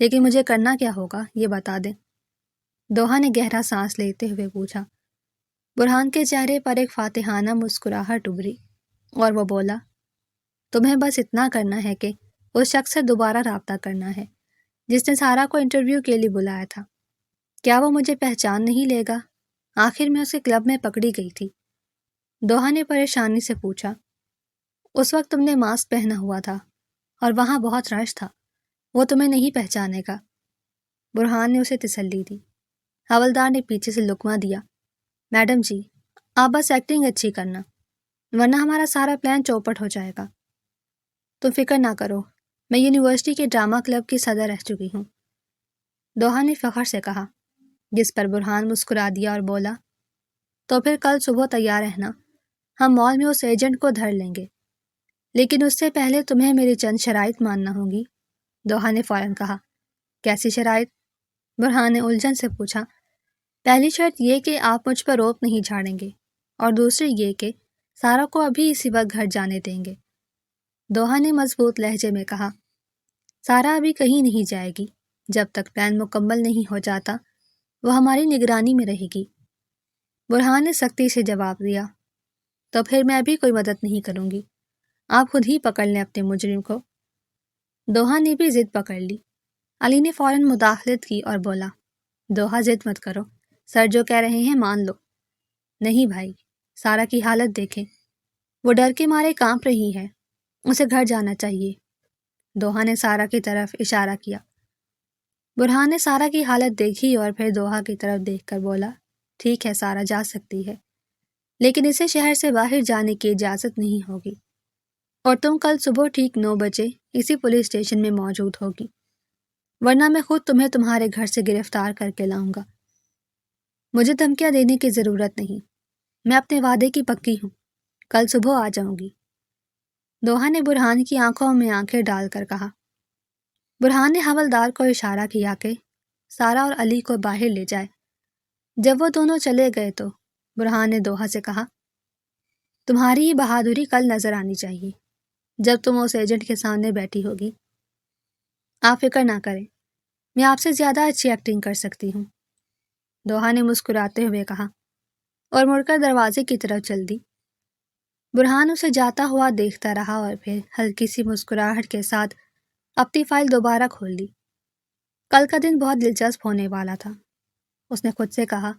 لیکن مجھے کرنا کیا ہوگا یہ بتا دیں۔ دوحہ نے گہرا سانس لیتے ہوئے پوچھا۔ برہان کے چہرے پر ایک فاتحانہ مسکراہٹ ابھری اور وہ بولا، تمہیں بس اتنا کرنا ہے کہ اس شخص سے دوبارہ رابطہ کرنا ہے جس نے سارا کو انٹرویو کے لیے بلایا تھا۔ کیا وہ مجھے پہچان نہیں لے گا؟ آخر میں اسے کلب میں پکڑی گئی تھی۔ دوحہ نے پریشانی سے پوچھا۔ اس وقت تم نے ماسک پہنا ہوا تھا اور وہاں بہت رش تھا، وہ تمہیں نہیں پہچانے گا۔ برہان نے اسے تسلی دی۔ حوالدار نے پیچھے سے لقمہ دیا۔ میڈم جی، آپ بس ایکٹنگ اچھی کرنا ورنہ ہمارا سارا پلان چوپٹ ہو جائے گا۔ تم فکر نہ کرو، میں یونیورسٹی کے ڈرامہ کلب کی صدر رہ چکی ہوں، دوحہ نے فخر سے کہا، جس پر برہان مسکرا دیا اور بولا، تو پھر کل صبح تیار رہنا، ہم مال میں اس ایجنٹ کو دھر لیں گے، لیکن اس سے پہلے تمہیں میری چند شرائط ماننا ہوگی۔ دوحہ نے فوراً کہا، کیسی شرائط؟ برہان نے الجھن سے پوچھا۔ پہلی شرط یہ کہ آپ مجھ پر روپ نہیں جھاڑیں گے، اور دوسری یہ کہ سارا کو ابھی اسی وقت گھر جانے دیں گے۔ دوحہ نے مضبوط لہجے میں کہا، سارا ابھی کہیں نہیں جائے گی، جب تک پلان مکمل نہیں ہو جاتا وہ ہماری نگرانی میں رہے گی۔ برہان نے سختی سے جواب دیا، تو پھر میں بھی کوئی مدد نہیں کروں گی، آپ خود ہی پکڑ لیں اپنے مجرم کو۔ دوحہ نے بھی ضد پکڑ لی۔ علی نے فوراً مداخلت کی اور بولا، دوحہ ضد مت کرو، سر جو کہہ رہے ہیں مان لو۔ نہیں بھائی، سارا کی حالت دیکھیں، وہ ڈر کے مارے کانپ رہی ہے، اسے گھر جانا چاہیے۔ دوحہ نے سارا کی طرف اشارہ کیا۔ برہان نے سارا کی حالت دیکھی اور پھر دوحہ کی طرف دیکھ کر بولا، ٹھیک ہے سارا جا سکتی ہے، لیکن اسے شہر سے باہر جانے کی اجازت نہیں ہوگی، اور تم کل صبح ٹھیک 9 بجے اسی پولیس اسٹیشن میں موجود ہوگی، ورنہ میں خود تمہیں تمہارے گھر سے گرفتار کر کے لاؤں گا۔ مجھے دھمکیاں دینے کی ضرورت نہیں، میں اپنے وعدے کی پکی ہوں، کل صبح آ جاؤں گی۔ دوحہ نے برہان کی آنکھوں میں آنکھیں ڈال کر کہا۔ برہان نے حوالدار کو اشارہ کیا کہ سارا اور علی کو باہر لے جائے۔ جب وہ دونوں چلے گئے تو برہان نے دوحہ سے کہا، تمہاری یہ بہادری کل نظر آنی چاہیے جب تم اس ایجنٹ کے سامنے بیٹھی ہوگی۔ آپ فکر نہ کریں، میں آپ سے زیادہ اچھی ایکٹنگ کر سکتی ہوں، دوحہ نے مسکراتے ہوئے کہا اور مڑ کر دروازے کی طرف چل دی۔ برہان اسے جاتا ہوا دیکھتا رہا اور پھر ہلکی سی مسکراہٹ کے ساتھ اپنی فائل دوبارہ کھول دی۔ کل کا دن بہت دلچسپ ہونے والا تھا، اس نے خود سے کہا،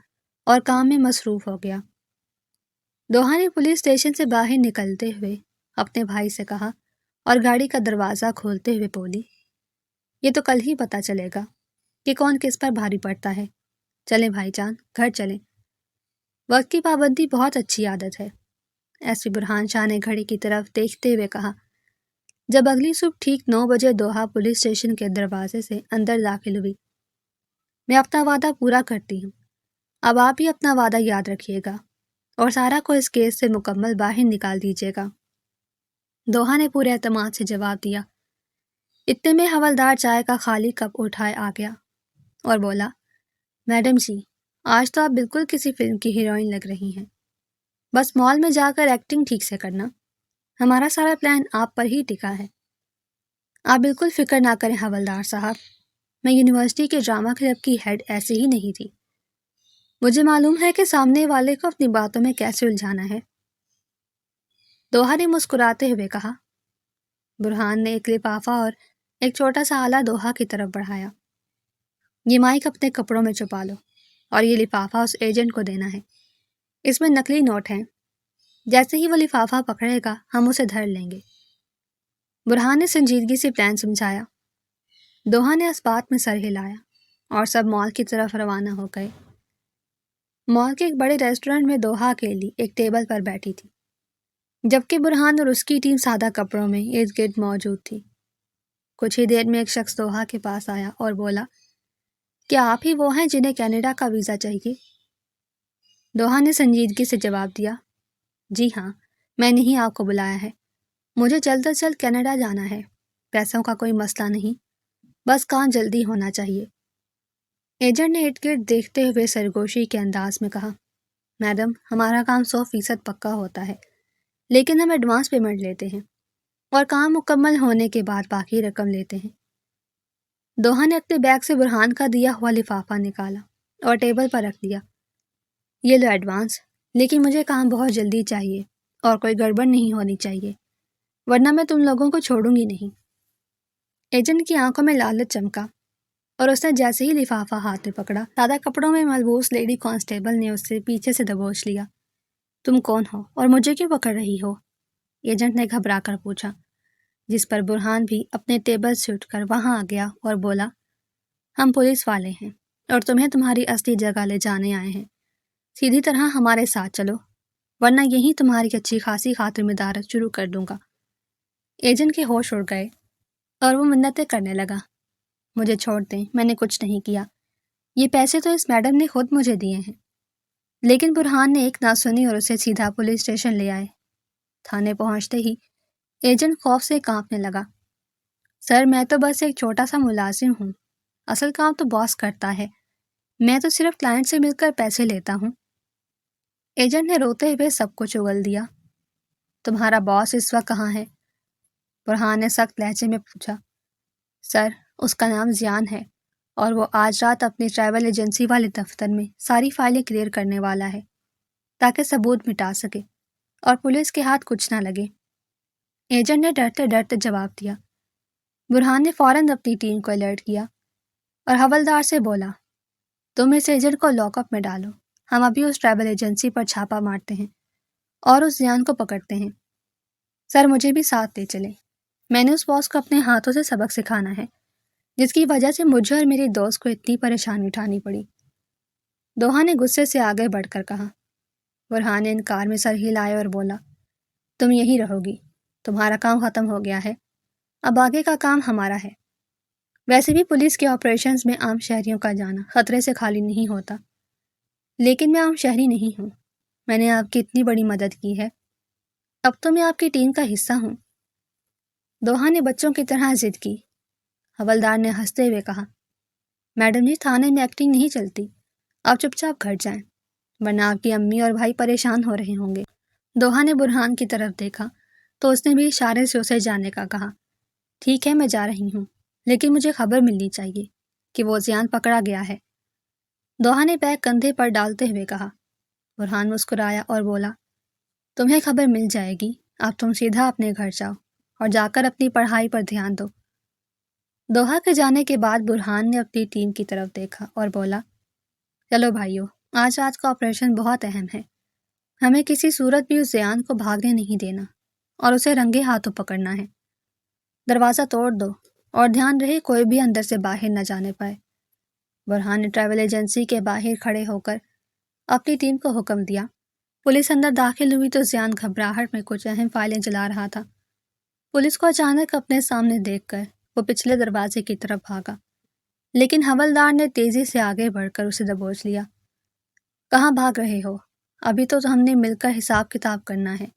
اور کام میں مصروف ہو گیا۔ دوحہ نے پولیس اسٹیشن سے باہر نکلتے ہوئے اپنے بھائی سے کہا اور گاڑی کا دروازہ کھولتے ہوئے بولی، یہ تو کل ہی پتہ چلے گا کہ کون کس پر بھاری پڑتا ہے، چلیں بھائی جان، گھر چلیں۔ وقت کی پابندی بہت اچھی عادت ہے، ایس پی برہان شاہ نے گھڑی کی طرف دیکھتے ہوئے کہا۔ جب اگلی صبح ٹھیک 9 بجے دوحہ پولیس اسٹیشن کے دروازے سے اندر داخل ہوئی، میں اپنا وعدہ پورا کرتی ہوں، اب آپ بھی اپنا وعدہ یاد رکھیے گا اور سارا کو اس کیس سے مکمل باہر نکال دیجیے گا۔ دوحہ نے پورے اعتماد سے جواب دیا۔ اتنے میں حوالدار چائے کا خالی کپ اٹھائے آ گیا اور بولا، میڈم جی، آج تو آپ بالکل کسی فلم کی ہیروئن لگ رہی ہیں، بس مال میں جا کر ایکٹنگ ٹھیک سے کرنا، ہمارا سارا پلان آپ پر ہی ٹکا ہے۔ آپ بالکل فکر نہ کریں حوالدار صاحب، میں یونیورسٹی کے ڈرامہ کلب کی ہیڈ ایسے ہی نہیں تھی، مجھے معلوم ہے کہ سامنے والے کو اپنی باتوں میں کیسے الجھانا ہے، دوحہ نے مسکراتے ہوئے کہا۔ برہان نے ایک لفافہ اور ایک چھوٹا سا آلہ دوحہ کی طرف بڑھایا۔ یہ مائک اپنے کپڑوں میں چھپا لو اور یہ لفافہ اس ایجنٹ کو دینا ہے، اس میں نقلی نوٹ ہیں، جیسے ہی وہ لفافہ پکڑے گا ہم اسے دھر لیں گے۔ برہان نے سنجیدگی سے پلان سمجھایا۔ دوحہ نے اس بات میں سر ہلایا اور سب مال کی طرف روانہ ہو گئے۔ مال کے ایک بڑے ریسٹورنٹ میں دوحہ اکیلی ایک ٹیبل پر بیٹھی تھی، جبکہ برہان اور اس کی ٹیم سادہ کپڑوں میں ارد گرد موجود تھی۔ کچھ ہی دیر میں ایک شخص دوحہ کے پاس آیا اور بولا، کیا آپ ہی وہ ہیں جنہیں کینیڈا کا ویزا چاہیے؟ دوحہ نے سنجیدگی سے جواب دیا، جی ہاں، میں نے ہی آپ کو بلایا ہے، مجھے جلد از جلد کینیڈا جانا ہے، پیسوں کا کوئی مسئلہ نہیں، بس کام جلدی ہونا چاہیے۔ ایجنٹ نے ارد گرد دیکھتے ہوئے سرگوشی کے انداز میں کہا، میڈم، ہمارا کام 100% پکا ہوتا ہے، لیکن ہم ایڈوانس پیمنٹ لیتے ہیں اور کام مکمل ہونے کے بعد باقی رقم لیتے ہیں۔ دوحہ نے اپنے بیگ سے برہان کا دیا ہوا لفافہ نکالا اور ٹیبل پر رکھ دیا۔ یہ لو ایڈوانس، لیکن مجھے کام بہت جلدی چاہیے اور کوئی گڑبڑ نہیں ہونی چاہیے، ورنہ میں تم لوگوں کو چھوڑوں گی نہیں۔ ایجنٹ کی آنکھوں میں لالچ چمکا اور اس نے جیسے ہی لفافہ ہاتھ میں پکڑا، سادہ کپڑوں میں ملبوس لیڈی کانسٹیبل نے اس سے پیچھے سے دبوچ لیا۔ تم کون ہو اور مجھے کیوں پکڑ رہی ہو؟ ایجنٹ نے گھبرا کر پوچھا، جس پر برہان بھی اپنے ٹیبل سے اٹھ کر وہاں آ گیا اور بولا، ہم پولیس والے ہیں اور تمہیں تمہاری اصلی جگہ لے جانے آئے ہیں۔ سیدھی طرح ہمارے ساتھ چلو، ورنہ یہی تمہاری اچھی خاصی خاطر مدارت شروع کر دوں گا۔ ایجنٹ کے ہوش اڑ گئے اور وہ منتیں کرنے لگا، مجھے چھوڑ دیں، میں نے کچھ نہیں کیا، یہ پیسے تو اس میڈم نے خود مجھے دیے ہیں۔ لیکن برہان نے ایک نہ سنی اور اسے سیدھا پولیس اسٹیشن لے آئے۔ تھانے پہنچتے ہی ایجنٹ خوف سے کانپنے لگا۔ سر، میں تو بس ایک چھوٹا سا ملازم ہوں، اصل کام تو باس کرتا ہے، میں تو صرف کلائنٹ سے مل کر پیسے لیتا ہوں۔ ایجنٹ نے روتے ہوئے سب کچھ اگل دیا۔ تمہارا باس اس وقت کہاں ہے؟ برہان نے سخت لہجے میں پوچھا۔ سر، اس کا نام زیان ہے اور وہ آج رات اپنی ٹریول ایجنسی والے دفتر میں ساری فائلیں کلیئر کرنے والا ہے تاکہ ثبوت مٹا سکے اور پولیس کے ہاتھ کچھ نہ لگے، ایجنٹ نے ڈرتے ڈرتے جواب دیا۔ برہان نے فوراً اپنی ٹیم کو الرٹ کیا اور حوالدار سے بولا، تم اس ایجنٹ کو لاک اپ میں ڈالو، ہم ابھی اس ٹریول ایجنسی پر چھاپا مارتے ہیں اور اس زیان کو پکڑتے ہیں۔ سر، مجھے بھی ساتھ لے چلیں، میں نے اس باس کو اپنے ہاتھوں سے سبق سکھانا ہے جس کی وجہ سے مجھے اور میری دوست کو اتنی پریشانی اٹھانی پڑی۔ دوحہ نے غصے سے آگے بڑھ کر کہا۔ برہان نے انکار میں سر ہلائے اور بولا، تم یہی رہو گی، تمہارا کام ختم ہو گیا ہے، اب آگے کا کام ہمارا ہے۔ ویسے بھی پولیس کے آپریشنز میں عام شہریوں کا جانا خطرے سے خالی نہیں ہوتا، لیکن میں عام شہری نہیں ہوں، میں نے آپ کی اتنی بڑی مدد کی ہے، اب تو میں آپ کی ٹیم کا حصہ ہوں۔ دوحہ نے بچوں کی طرح ضد کی۔ حوالدار نے ہنستے ہوئے کہا، میڈم جی، تھانے میں ایکٹنگ نہیں چلتی، آپ چپ چاپ گھر جائیں، ورنہ آپ کی امی اور بھائی پریشان ہو رہے ہوں گے۔ دوحہ نے برہان کی طرف دیکھا تو اس نے بھی اشارے سے اسے جانے کا کہا۔ ٹھیک ہے، میں جا رہی ہوں، لیکن مجھے خبر ملنی چاہیے کہ وہ زیان پکڑا گیا ہے۔ دوحہ نے بیگ کندھے پر ڈالتے ہوئے کہا۔ برہان مسکرایا اور بولا، تمہیں خبر مل جائے گی، اب تم سیدھا اپنے گھر جاؤ اور جا کر اپنی پڑھائی پر دھیان دو۔ دوحہ کے جانے کے بعد برہان نے اپنی ٹیم کی طرف دیکھا اور بولا، چلو بھائیو، آج رات کا آپریشن بہت اہم ہے، ہمیں کسی صورت بھی اس زیان کو بھاگنے نہیں دینا اور اسے رنگے ہاتھوں پکڑنا ہے۔ دروازہ توڑ دو اور دھیان رہے کوئی بھی اندر سے باہر نہ جانے پائے۔ برہان نے ٹریول ایجنسی کے باہر کھڑے ہو کر اپنی ٹیم کو حکم دیا۔ پولیس اندر داخل ہوئی تو زیان گھبراہٹ میں کچھ اہم فائلیں جلا رہا تھا۔ پولیس کو اچانک اپنے سامنے دیکھ کر وہ پچھلے دروازے کی طرف بھاگا، لیکن حوالدار نے تیزی سے آگے بڑھ کر اسے دبوچ لیا۔ کہاں بھاگ رہے ہو؟ ابھی تو ہم نے مل کر حساب کتاب کرنا ہے۔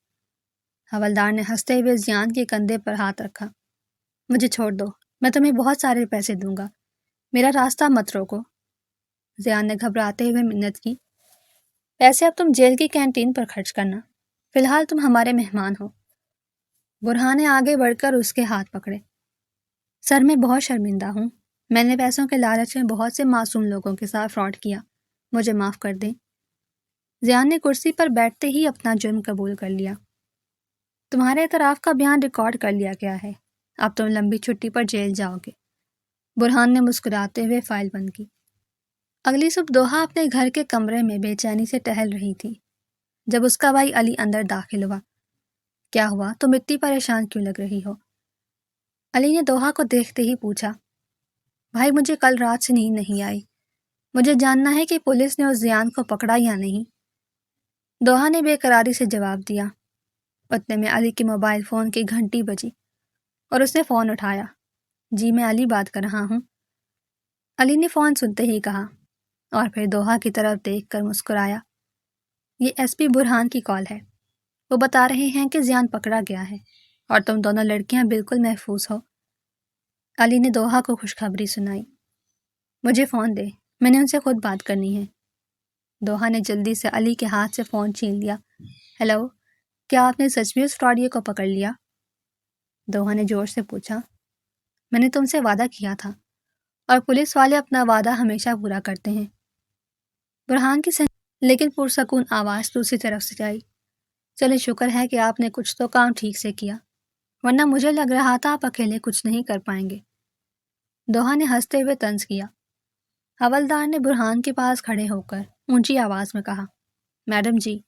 حوالدار نے ہنستے ہوئے زیان کے کندھے پر ہاتھ رکھا۔ مجھے چھوڑ دو، میں تمہیں بہت سارے پیسے دوں گا، میرا راستہ مت روکو۔ زیان نے گھبراتے ہوئے منت کی، پیسے اب تم جیل کی کینٹین پر خرچ کرنا، فی الحال تم ہمارے مہمان ہو۔ برہان نے آگے بڑھ کر اس کے ہاتھ پکڑے۔ سر، میں بہت شرمندہ ہوں، میں نے پیسوں کے لالچ میں بہت سے معصوم لوگوں کے ساتھ فراڈ کیا، مجھے معاف کر دیں۔ زیان نے کرسی پر بیٹھتے ہی اپنا جرم قبول کر لیا۔ تمہارے اعتراف کا بیان ریکارڈ کر لیا گیا ہے، اب تم لمبی چھٹی پر جیل جاؤ گے۔ برہان نے مسکراتے ہوئے فائل بند کی۔ اگلی صبح دوحہ اپنے گھر کے کمرے میں بے چینی سے ٹہل رہی تھی جب اس کا بھائی علی اندر داخل ہوا۔ کیا ہوا؟ تم اتنی پریشان کیوں لگ رہی ہو؟ علی نے دوحہ کو دیکھتے ہی پوچھا۔ بھائی، مجھے کل رات سے نیند نہیں آئی، مجھے جاننا ہے کہ پولیس نے اس زیان کو پکڑا یا نہیں۔ دوحہ نے بے قراری سے جواب دیا۔ اتنے میں علی کے موبائل فون کی گھنٹی بجی اور اس نے فون اٹھایا۔ جی، میں علی بات کر رہا ہوں۔ علی نے فون سنتے ہی کہا اور پھر دوحہ کی طرف دیکھ کر مسکرایا۔ یہ ایس پی برہان کی کال ہے، وہ بتا رہے ہیں کہ زیان پکڑا گیا ہے اور تم دونوں لڑکیاں بالکل محفوظ ہو۔ علی نے دوحہ کو خوشخبری سنائی۔ مجھے فون دے، میں نے ان سے خود بات کرنی ہے۔ دوحہ نے جلدی سے علی کے ہاتھ سے فون چھین لیا۔ ہیلو، کیا آپ نے سچ میں اس فراڈیے کو پکڑ لیا؟ دوحہ نے جوش سے پوچھا۔ میں نے تم سے وعدہ کیا تھا اور پولیس والے اپنا وعدہ ہمیشہ پورا کرتے ہیں۔ برہان کی لیکن پرسکون آواز دوسری طرف سے آئی۔ چلے شکر ہے کہ آپ نے کچھ تو کام ٹھیک سے کیا، ورنہ مجھے لگ رہا تھا آپ اکیلے کچھ نہیں کر پائیں گے۔ دوحہ نے ہنستے ہوئے طنز کیا۔ حوالدار نے برہان کے پاس کھڑے ہو کر اونچی آواز میں کہا، میڈم جی،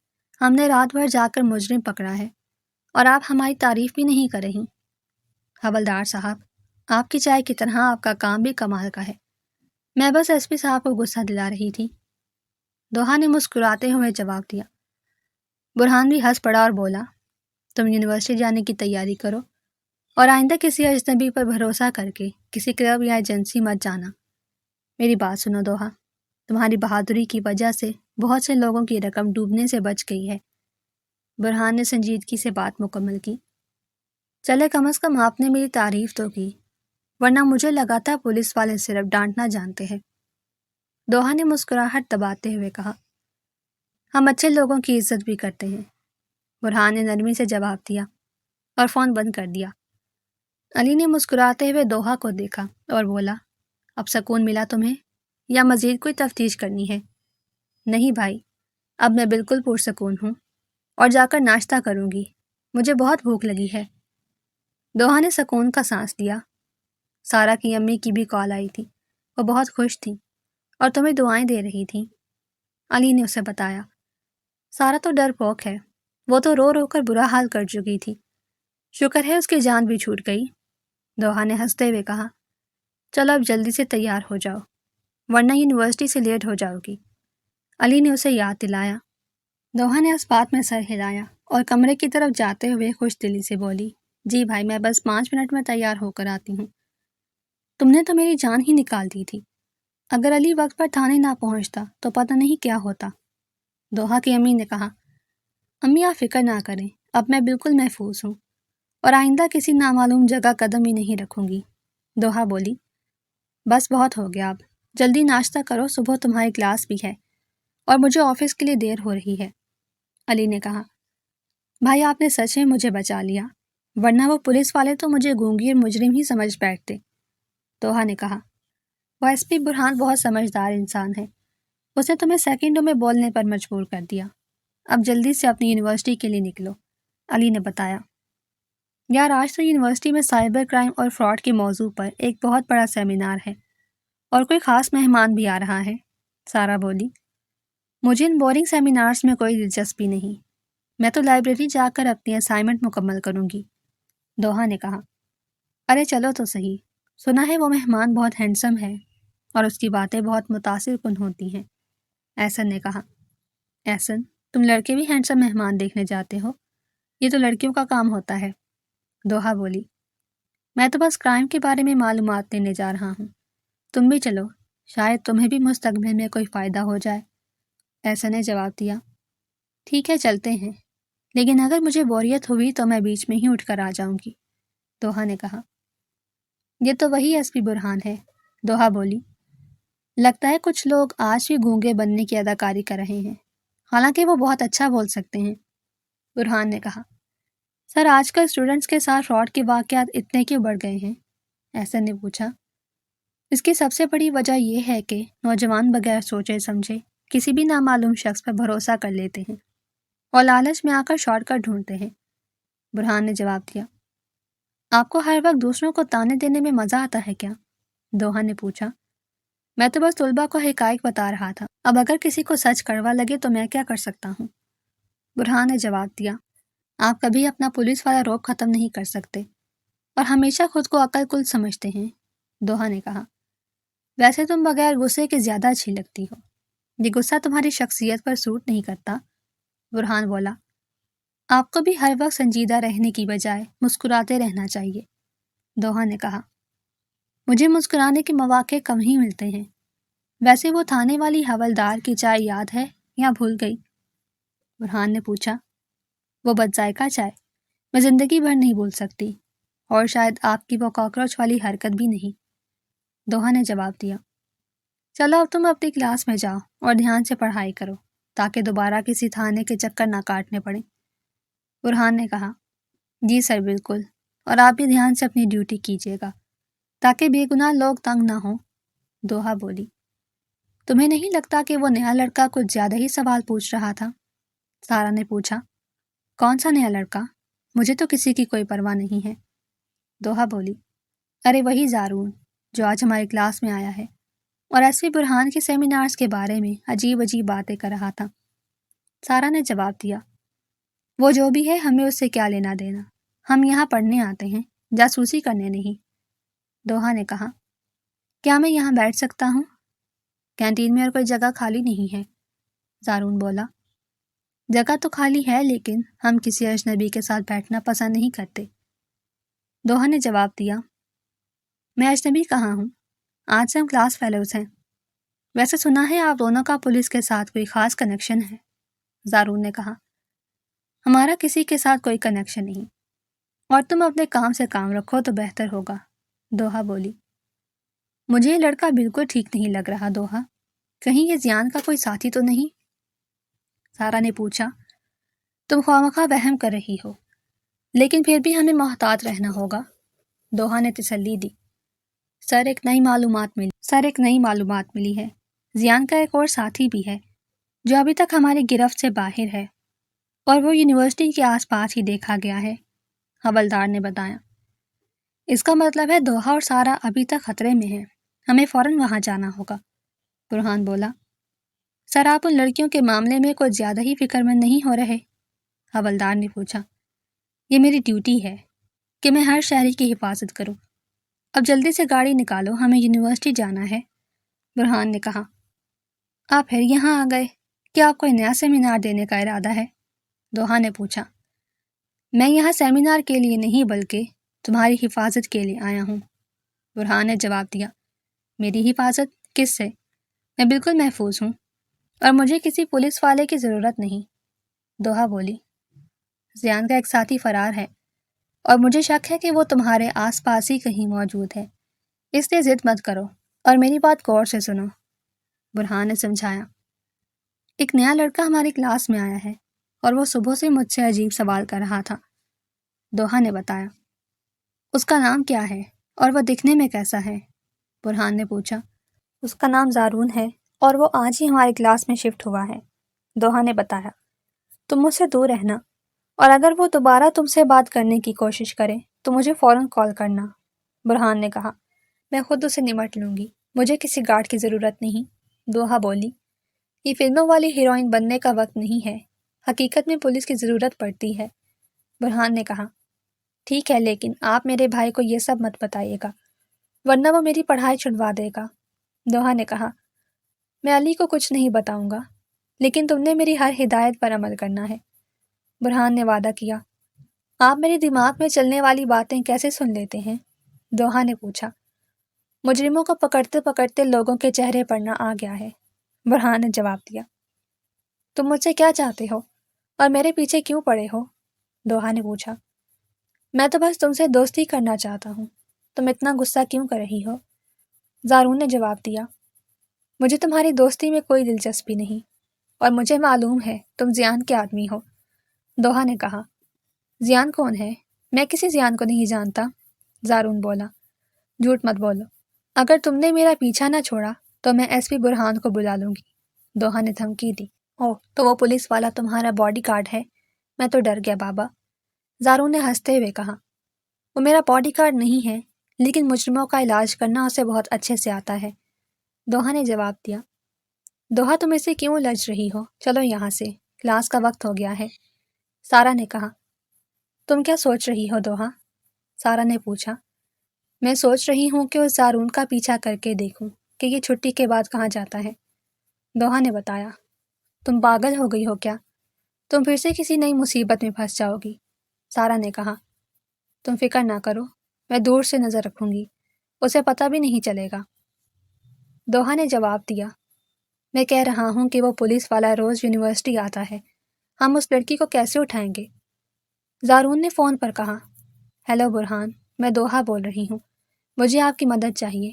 ہم نے رات بھر جا کر مجرم پکڑا ہے اور آپ ہماری تعریف بھی نہیں کر رہی۔ حوالدار صاحب، آپ کی چائے کی طرح آپ کا کام بھی کمال کا ہے، میں بس ایس پی صاحب کو غصہ دلا رہی تھی۔ دوحہ نے مسکراتے ہوئے جواب دیا۔ برہان بھی ہنس پڑا اور بولا، تم یونیورسٹی جانے کی تیاری کرو اور آئندہ کسی اجنبی پر بھروسہ کر کے کسی کلب یا ایجنسی مت جانا۔ میری بات سنو دوحہ، تمہاری بہادری کی وجہ سے بہت سے لوگوں کی رقم ڈوبنے سے بچ گئی ہے۔ برہان نے سنجیدگی سے بات مکمل کی۔ چلے کم از کم آپ نے میری تعریف تو کی، ورنہ مجھے لگا تھا پولیس والے صرف ڈانٹنا جانتے ہیں۔ دوحہ نے مسکراہٹ دباتے ہوئے کہا، ہم اچھے لوگوں کی عزت بھی کرتے ہیں۔ برہان نے نرمی سے جواب دیا اور فون بند کر دیا۔ علی نے مسکراتے ہوئے دوحہ کو دیکھا اور بولا، اب سکون ملا تمہیں یا مزید کوئی تفتیش کرنی ہے؟ نہیں بھائی، اب میں بالکل پرسکون ہوں اور جا کر ناشتہ کروں گی، مجھے بہت بھوک لگی ہے۔ دوحہ نے سکون کا سانس لیا۔ سارا کی امی کی بھی کال آئی تھی، وہ بہت خوش تھیں اور تمہیں دعائیں دے رہی تھیں۔ علی نے اسے بتایا۔ سارا تو ڈرپوک ہے، وہ تو رو رو کر برا حال کر چکی تھی، شکر ہے اس کی جان بھی چھوٹ گئی۔ دوحہ نے ہنستے ہوئے کہا، چلو اب جلدی سے تیار ہو جاؤ ورنہ یونیورسٹی سے لیٹ ہو جاؤ گی۔ علی نے اسے یاد دلایا۔ دوحہ نے اس بات میں سر ہلایا اور کمرے کی طرف جاتے ہوئے خوش دلی سے بولی، جی بھائی، میں بس 5 منٹ میں تیار ہو کر آتی ہوں۔ تم نے تو میری جان ہی نکال دی تھی، اگر علی وقت پر تھانے نہ پہنچتا تو پتہ نہیں کیا ہوتا۔ دوحہ کی امی نے کہا، امی آپ فکر نہ کریں، اب میں بالکل محفوظ ہوں اور آئندہ کسی نامعلوم جگہ قدم ہی نہیں رکھوں گی۔ دوحہ بولی، بس بہت ہو گیا، اب جلدی ناشتہ کرو، صبح تمہاری کلاس بھی ہے اور مجھے آفس کے لیے دیر ہو رہی ہے۔ علی نے کہا، بھائی آپ نے سچ میں مجھے بچا لیا، ورنہ وہ پولیس والے تو مجھے گونگی اور مجرم ہی سمجھ بیٹھتے۔ دوحہ نے کہا، وہ ایس پی برہان بہت سمجھدار انسان ہے، اس نے تمہیں سیکنڈوں میں بولنے پر مجبور کر دیا۔ اب جلدی سے اپنی یونیورسٹی کے لیے نکلو۔ علی نے بتایا، یار آج تو یونیورسٹی میں سائبر کرائم اور فراڈ کے موضوع پر ایک بہت بڑا سیمینار ہے اور کوئی خاص مہمان بھی آ رہا ہے۔ سارا بولی، مجھے ان بورنگ سیمینارز میں کوئی دلچسپی نہیں، میں تو لائبریری جا کر اپنی اسائنمنٹ مکمل کروں گی۔ دوحہ نے کہا، ارے چلو تو صحیح، سنا ہے وہ مہمان بہت ہینڈسم ہے اور اس کی باتیں بہت متاثر کن ہوتی ہیں۔ احسن نے کہا، احسن، تم لڑکے بھی ہینڈسم مہمان دیکھنے جاتے ہو؟ یہ تو لڑکیوں کا کام ہوتا ہے۔ دوحہ بولی، میں تو بس کرائم کے بارے میں معلومات لینے جا رہا ہوں، تم بھی چلو، شاید تمہیں بھی مستقبل میں کوئی فائدہ ہو جائے۔ احسن نے جواب دیا، ٹھیک ہے چلتے ہیں، لیکن اگر مجھے بوریت ہوئی تو میں بیچ میں ہی اٹھ کر آ جاؤں گی۔ دوحہ نے کہا، یہ تو وہی ایس پی برہان ہے۔ دوحہ بولی، لگتا ہے کچھ لوگ آج بھی گونگے بننے کی اداکاری کر رہے ہیں، حالانکہ وہ بہت اچھا بول سکتے ہیں۔ برہان نے کہا، سر آج کل اسٹوڈنٹس کے ساتھ فراڈ کے واقعات اتنے کیوں بڑھ گئے ہیں؟ احسن نے پوچھا۔ اس کی سب سے بڑی وجہ یہ ہے کہ نوجوان بغیر سوچے سمجھے کسی بھی نامعلوم شخص پر بھروسہ کر لیتے ہیں اور لالچ میں آ کر شارٹ کٹ ڈھونڈتے ہیں۔ برہان نے جواب دیا، آپ کو ہر وقت دوسروں کو تانے دینے میں مزہ آتا ہے کیا؟ دوحہ نے پوچھا۔ میں تو بس طلباء کو حقائق بتا رہا تھا، اب اگر کسی کو سچ کڑوا لگے تو میں کیا کر سکتا ہوں؟ برہان نے جواب دیا، آپ کبھی اپنا پولیس والا رعب ختم نہیں کر سکتے اور ہمیشہ خود کو عقل کل سمجھتے ہیں۔ دوحہ نے کہا، ویسے تم بغیر غصے کے زیادہ اچھی لگتی ہو، یہ غصہ تمہاری شخصیت پر سوٹ نہیں کرتا۔ برہان بولا، آپ کو بھی ہر وقت سنجیدہ رہنے کی بجائے مسکراتے رہنا چاہیے۔ دوحہ نے کہا، مجھے مسکرانے کے مواقع کم ہی ملتے ہیں، ویسے وہ تھانے والی حوالدار کی چائے یاد ہے یا بھول گئی؟ برہان نے پوچھا۔ وہ بد ذائقہ چائے میں زندگی بھر نہیں بھول سکتی، اور شاید آپ کی وہ کاکروچ والی حرکت بھی نہیں۔ دوحہ نے جواب دیا، چلو اب تم اپنی کلاس میں جاؤ اور دھیان سے پڑھائی کرو تاکہ دوبارہ کسی تھانے کے چکر نہ کاٹنے پڑیں۔ برہان نے کہا، جی سر بالکل، اور آپ بھی دھیان سے اپنی ڈیوٹی کیجیے گا تاکہ بے گناہ لوگ تنگ نہ ہوں۔ دوحہ بولی۔ تمہیں نہیں لگتا کہ وہ نیا لڑکا کچھ زیادہ ہی سوال پوچھ رہا تھا؟ سارا نے پوچھا۔ کون سا نیا لڑکا؟ مجھے تو کسی کی کوئی پرواہ نہیں ہے، دوحہ بولی۔ ارے وہی زارون جو آج ہماری کلاس میں آیا ہے اور ایس وی برہان کے سیمینارز کے بارے میں عجیب عجیب باتیں کر رہا تھا، سارا نے جواب دیا۔ وہ جو بھی ہے ہمیں اس سے کیا لینا دینا، ہم یہاں پڑھنے آتے ہیں، جاسوسی کرنے نہیں، دوحہ نے کہا۔ کیا میں یہاں بیٹھ سکتا ہوں؟ کینٹین میں اور کوئی جگہ خالی نہیں ہے، زارون بولا۔ جگہ تو خالی ہے لیکن ہم کسی اجنبی کے ساتھ بیٹھنا پسند نہیں کرتے، دوحہ نے جواب دیا۔ میں اجنبی کہاں ہوں؟ آج سے ہم کلاس فیلوز ہیں۔ ویسے سنا ہے آپ دونوں کا پولیس کے ساتھ کوئی خاص کنیکشن ہے، زارون نے کہا۔ ہمارا کسی کے ساتھ کوئی کنیکشن نہیں، اور تم اپنے کام سے کام رکھو تو بہتر ہوگا، دوحہ بولی۔ مجھے یہ لڑکا بالکل ٹھیک نہیں لگ رہا دوحہ، کہیں یہ زیان کا کوئی ساتھی تو نہیں؟ سارا نے پوچھا۔ تم خواہ وہم کر رہی ہو، لیکن پھر بھی ہمیں محتاط رہنا ہوگا، دوحہ نے تسلی دی۔ سر ایک نئی معلومات ملی ہے، زیان کا ایک اور ساتھی بھی ہے جو ابھی تک ہماری گرفت سے باہر ہے، اور وہ یونیورسٹی کے آس پاس ہی دیکھا گیا ہے، حوالدار نے بتایا۔ اس کا مطلب ہے دوحہ اور سارا ابھی تک خطرے میں ہیں، ہمیں فوراً وہاں جانا ہوگا، برہان بولا۔ سر آپ ان لڑکیوں کے معاملے میں کچھ زیادہ ہی فکر مند نہیں ہو رہے؟ حوالدار نے پوچھا۔ یہ میری ڈیوٹی ہے کہ میں ہر شہری کی حفاظت کروں، اب جلدی سے گاڑی نکالو، ہمیں یونیورسٹی جانا ہے، برہان نے کہا۔ آپ پھر یہاں آ گئے، کیا آپ کوئی نیا سیمینار دینے کا ارادہ ہے؟ دوحہ نے پوچھا۔ میں یہاں سیمینار کے لیے نہیں بلکہ تمہاری حفاظت کے لیے آیا ہوں، برہان نے جواب دیا۔ میری حفاظت کس سے؟ میں بالکل محفوظ ہوں اور مجھے کسی پولیس والے کی ضرورت نہیں، دوحہ بولی۔ زیان کا ایک ساتھی فرار ہے اور مجھے شک ہے کہ وہ تمہارے آس پاس ہی کہیں موجود ہے، اس لیے ضد مت کرو اور میری بات غور سے سنو، برہان نے سمجھایا۔ ایک نیا لڑکا ہماری کلاس میں آیا ہے اور وہ صبح سے مجھ سے عجیب سوال کر رہا تھا، دوحہ نے بتایا۔ اس کا نام کیا ہے اور وہ دکھنے میں کیسا ہے؟ برہان نے پوچھا۔ اس کا نام زارون ہے اور وہ آج ہی ہماری کلاس میں شفٹ ہوا ہے، دوحہ نے بتایا۔ تم مجھ سے دور رہنا اور اگر وہ دوبارہ تم سے بات کرنے کی کوشش کرے تو مجھے فوراً کال کرنا، برہان نے کہا۔ میں خود اسے نمٹ لوں گی، مجھے کسی گارڈ کی ضرورت نہیں، دوحہ بولی۔ یہ فلموں والی ہیروئن بننے کا وقت نہیں ہے، حقیقت میں پولیس کی ضرورت پڑتی ہے، برہان نے کہا۔ ٹھیک ہے لیکن آپ میرے بھائی کو یہ سب مت بتائیے گا ورنہ وہ میری پڑھائی چھڑوا دے گا، دوحہ نے کہا۔ میں علی کو کچھ نہیں بتاؤں گا لیکن تم نے میری ہر ہدایت پر عمل کرنا ہے، برہان نے وعدہ کیا۔ آپ میرے دماغ میں چلنے والی باتیں کیسے سن لیتے ہیں؟ دوحہ نے پوچھا۔ مجرموں کو پکڑتے پکڑتے لوگوں کے چہرے پڑنا آ گیا ہے، برہان نے جواب دیا۔ تم مجھ سے کیا چاہتے ہو اور میرے پیچھے کیوں پڑے ہو؟ دوحہ نے پوچھا۔ میں تو بس تم سے دوستی کرنا چاہتا ہوں، تم اتنا غصہ کیوں کر رہی ہو؟ زارون نے جواب دیا۔ مجھے تمہاری دوستی میں کوئی دلچسپی نہیں اور مجھے معلوم ہے تم زیان کے آدمی ہو، دوحہ نے کہا۔ زیان کون ہے؟ میں کسی زیان کو نہیں جانتا، زارون بولا۔ جھوٹ مت بولو، اگر تم نے میرا پیچھا نہ چھوڑا تو میں ایس پی برہان کو بلا لوں گی، دوحہ نے دھمکی دی۔ اوہ تو وہ پولیس والا تمہارا باڈی گارڈ ہے؟ میں تو ڈر گیا بابا، زارون نے ہنستے ہوئے کہا۔ وہ میرا باڈی گارڈ نہیں ہے لیکن مجرموں کا علاج کرنا اسے بہت اچھے سے آتا ہے، دوحہ نے جواب دیا۔ دوحہ تم اسے کیوں لج رہی ہو؟ چلو یہاں سے، کلاس کا وقت ہو گیا ہے، سارا نے کہا۔ تم کیا سوچ رہی ہو دوحہ؟ سارا نے پوچھا۔ میں سوچ رہی ہوں کہ اس زارون کا پیچھا کر کے دیکھوں کہ یہ چھٹی کے بعد کہاں جاتا ہے، دوحہ نے بتایا۔ تم پاگل ہو گئی ہو کیا؟ تم پھر سے کسی نئی مصیبت میں پھنس جاؤ گی، سارا نے کہا۔ تم فکر نہ کرو، میں دور سے نظر رکھوں گی، اسے پتہ بھی نہیں چلے گا، دوحہ نے جواب دیا۔ میں کہہ رہا ہوں کہ وہ پولیس والا روز یونیورسٹی آتا ہے، ہم اس لڑکی کو کیسے اٹھائیں گے؟ زارون نے فون پر کہا۔ ہیلو برہان، میں دوحہ بول رہی ہوں، مجھے آپ کی مدد چاہیے،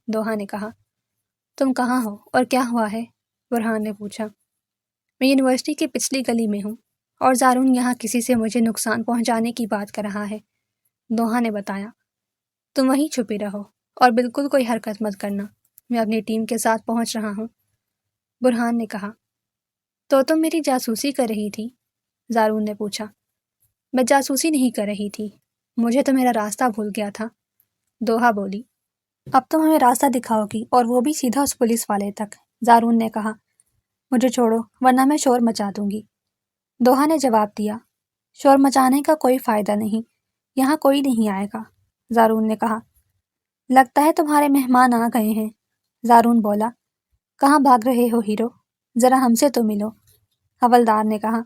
دوحہ نے کہا۔ تم کہاں ہو اور کیا ہوا ہے؟ برہان نے پوچھا۔ میں یونیورسٹی کی پچھلی گلی میں ہوں اور زارون یہاں کسی سے مجھے نقصان پہنچانے کی بات کر رہا ہے، دوحہ نے بتایا۔ تم وہیں چھپی رہو اور بالکل کوئی حرکت مت کرنا، میں اپنی ٹیم کے ساتھ پہنچ رہا ہوں، برہان نے کہا۔ تو تم میری جاسوسی کر رہی تھی؟ زارون نے پوچھا۔ میں جاسوسی نہیں کر رہی تھی، مجھے تو میرا راستہ بھول گیا تھا، دوحہ بولی۔ اب تم ہمیں راستہ دکھاؤ گی، اور وہ بھی سیدھا اس پولیس والے تک، زارون نے کہا۔ مجھے چھوڑو ورنہ میں شور مچا دوں گی، دوحہ نے جواب دیا۔ شور مچانے کا کوئی فائدہ نہیں، یہاں کوئی نہیں آئے گا، زارون نے کہا۔ لگتا ہے تمہارے مہمان آ گئے ہیں، زارون بولا۔ کہاں بھاگ رہے ہو ہیرو، ذرا ہم سے تو ملو، حوالدار نے کہا۔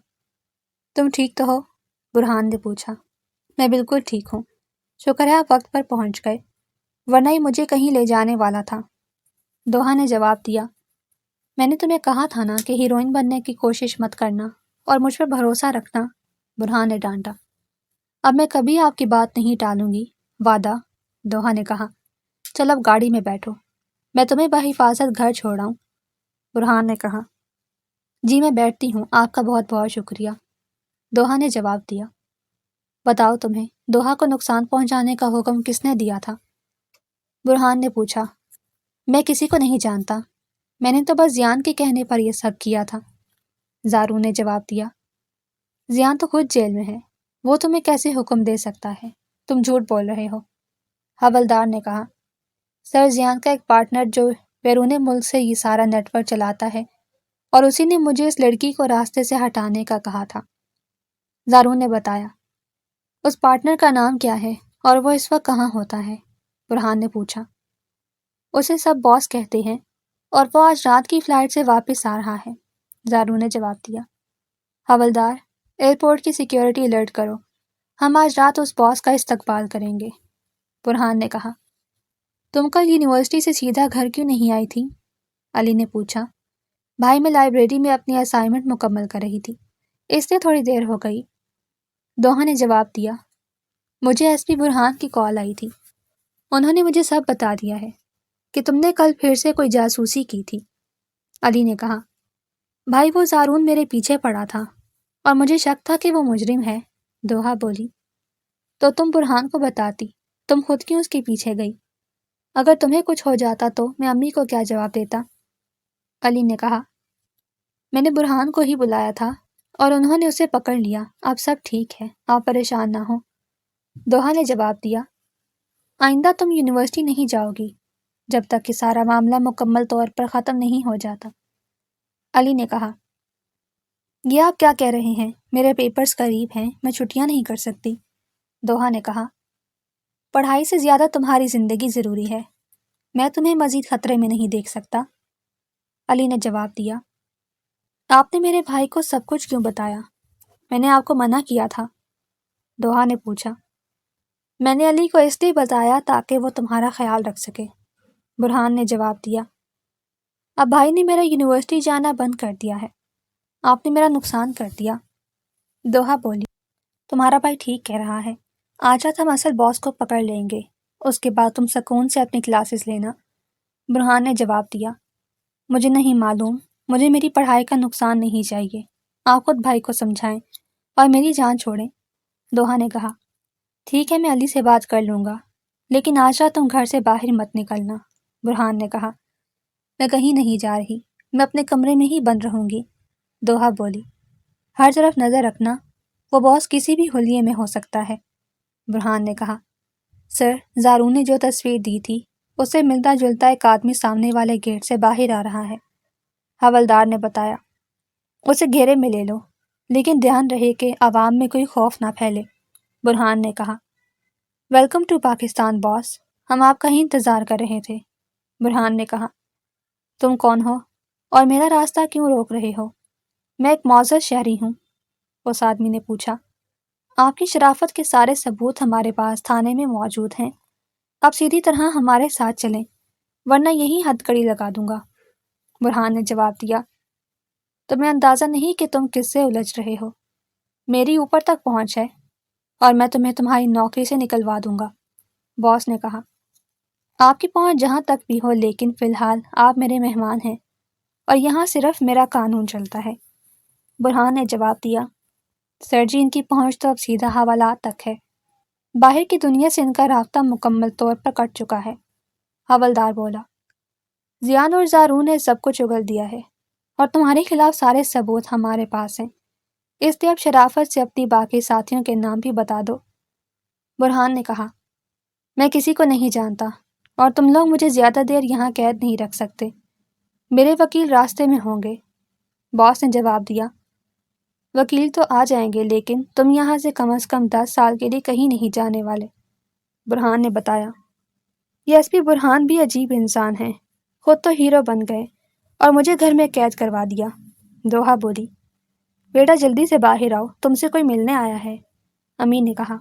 تم ٹھیک تو ہو، برہان نے پوچھا۔ میں بالکل ٹھیک ہوں، شکر ہے آپ وقت پر پہنچ گئے، ورنہ ہی مجھے کہیں لے جانے والا تھا، دوحہ نے جواب دیا۔ میں نے تمہیں کہا تھا نا کہ ہیروئن بننے کی کوشش مت کرنا اور مجھ پر بھروسہ رکھنا، برہان نے ڈانٹا۔ اب میں کبھی آپ کی بات نہیں ٹالوں گی، وعدہ، دوحہ نے کہا۔ چل اب گاڑی میں بیٹھو، میں تمہیں بحفاظت گھر چھوڑاؤں، برہان نے کہا۔ جی میں بیٹھتی ہوں، آپ کا بہت بہت شکریہ، دوحہ نے جواب دیا۔ بتاؤ تمہیں دوحہ کو نقصان پہنچانے کا حکم کس نے دیا تھا؟ برہان نے پوچھا۔ میں کسی کو نہیں جانتا، میں نے تو بس زیان کے کہنے پر یہ سب کیا تھا، زارون نے جواب دیا۔ زیان تو خود جیل میں ہے، وہ تمہیں کیسے حکم دے سکتا ہے، تم جھوٹ بول رہے ہو، حوالدار نے کہا۔ سر زیان کا ایک پارٹنر جو بیرون ملک سے یہ سارا نیٹ ورک چلاتا ہے، اور اسی نے مجھے اس لڑکی کو راستے سے ہٹانے کا کہا تھا، زارون نے بتایا۔ اس پارٹنر کا نام کیا ہے اور وہ اس وقت کہاں ہوتا ہے، برہان نے پوچھا۔ اسے سب باس کہتے ہیں، اور وہ آج رات کی فلائٹ سے واپس آ رہا ہے، زارون نے جواب دیا۔ حوالدار، ایئرپورٹ کی سیکیورٹی الرٹ کرو، ہم آج رات اس باس کا استقبال کریں گے، برہان نے کہا۔ تم کل یونیورسٹی سے سیدھا گھر کیوں نہیں آئی تھی؟ علی نے پوچھا۔ بھائی میں لائبریری میں اپنی اسائنمنٹ مکمل کر رہی تھی، اس لیے تھوڑی دیر ہو گئی، دوحہ نے جواب دیا۔ مجھے ایس پی برہان کی کال آئی تھی، انہوں نے مجھے سب بتا دیا ہے کہ تم نے کل پھر سے کوئی جاسوسی کی تھی، علی نے کہا۔ بھائی وہ زارون میرے پیچھے پڑا تھا اور مجھے شک تھا کہ وہ مجرم ہے، دوحہ بولی۔ تو تم برہان کو بتاتی، تم خود کیوں اس کے پیچھے گئی؟ اگر تمہیں کچھ ہو جاتا تو میں امی کو کیا جواب دیتا، علی نے کہا۔ میں نے برہان کو ہی بلایا تھا اور انہوں نے اسے پکڑ لیا، اب سب ٹھیک ہے، آپ پریشان نہ ہو، دوحہ نے جواب دیا۔ آئندہ تم یونیورسٹی نہیں جاؤ گی جب تک کہ سارا معاملہ مکمل طور پر ختم نہیں ہو جاتا، علی نے کہا۔ یہ آپ کیا کہہ رہے ہیں، میرے پیپرز قریب ہیں، میں چھٹیاں نہیں کر سکتی، دوحہ نے کہا۔ پڑھائی سے زیادہ تمہاری زندگی ضروری ہے، میں تمہیں مزید خطرے میں نہیں دیکھ سکتا، علی نے جواب دیا۔ آپ نے میرے بھائی کو سب کچھ کیوں بتایا؟ میں نے آپ کو منع کیا تھا، دوحہ نے پوچھا۔ میں نے علی کو اس لیے بتایا تاکہ وہ تمہارا خیال رکھ سکے، برہان نے جواب دیا۔ اب بھائی نے میرا یونیورسٹی جانا بند کر دیا ہے، آپ نے میرا نقصان کر دیا، دوحہ بولی۔ تمہارا بھائی ٹھیک کہہ رہا ہے، آج رات ہم اصل باس کو پکڑ لیں گے، اس کے بعد تم سکون سے اپنی کلاسز لینا، برہان نے جواب دیا۔ مجھے نہیں معلوم، مجھے میری پڑھائی کا نقصان نہیں چاہیے، آپ خود بھائی کو سمجھائیں اور میری جان چھوڑیں، دوحہ نے کہا۔ ٹھیک ہے میں علی سے بات کر لوں گا، لیکن آج رات تم گھر سے باہر مت نکلنا، برہان نے کہا۔ میں کہیں نہیں جا رہی، میں اپنے کمرے میں ہی بند رہوں گی، دوحہ بولی۔ ہر طرف نظر رکھنا، وہ باس کسی بھی حلیے میں ہو سکتا ہے، برہان نے کہا۔ سر زارون نے جو تصویر دی تھی اس سے ملتا جلتا ایک آدمی سامنے والے گیٹ سے باہر آ رہا ہے، حوالدار نے بتایا۔ اسے گھیرے میں لے لو، لیکن دھیان رہے کہ عوام میں کوئی خوف نہ پھیلے، برہان نے کہا۔ ویلکم ٹو پاکستان باس، ہم آپ کا ہی انتظار کر رہے تھے، برہان نے کہا۔ تم کون ہو اور میرا راستہ کیوں روک رہے ہو؟ میں ایک معزز شہری ہوں، اس آدمی نے پوچھا۔ آپ کی شرافت کے سارے ثبوت ہمارے پاس تھانے میں موجود ہیں، آپ سیدھی طرح ہمارے ساتھ چلیں ورنہ یہی ہتھ کڑی لگا دوں گا، برہان نے جواب دیا۔ تمہیں اندازہ نہیں کہ تم کس سے الجھ رہے ہو، میری اوپر تک پہنچ ہے اور میں تمہیں تمہاری نوکری سے نکلوا دوں گا، باس نے کہا۔ آپ کی پہنچ جہاں تک بھی ہو، لیکن فی الحال آپ میرے مہمان ہیں اور یہاں صرف میرا قانون چلتا ہے، برہان نے جواب دیا۔ سر جی ان کی پہنچ تو اب سیدھا حوالات تک ہے، باہر کی دنیا سے ان کا رابطہ مکمل طور پر کٹ چکا ہے، حوالدار بولا۔ زیان اور زارون نے سب کچھ اگل دیا ہے اور تمہارے خلاف سارے ثبوت ہمارے پاس ہیں، اس لیے اب شرافت سے اپنی باقی ساتھیوں کے نام بھی بتا دو۔ برہان نے کہا، میں کسی کو نہیں جانتا اور تم لوگ مجھے زیادہ دیر یہاں قید نہیں رکھ سکتے، میرے وکیل راستے میں ہوں گے۔ باس نے جواب دیا، وکیل تو آ جائیں گے لیکن تم یہاں سے کم از کم 10 سال کے لیے کہیں نہیں جانے والے، برہان نے بتایا۔ یہ ایس پی برہان بھی عجیب انسان ہے، خود تو ہیرو بن گئے اور مجھے گھر میں قید کروا دیا، دوحہ بولی۔ بیٹا جلدی سے باہر آؤ، تم سے کوئی ملنے آیا ہے، امین نے کہا۔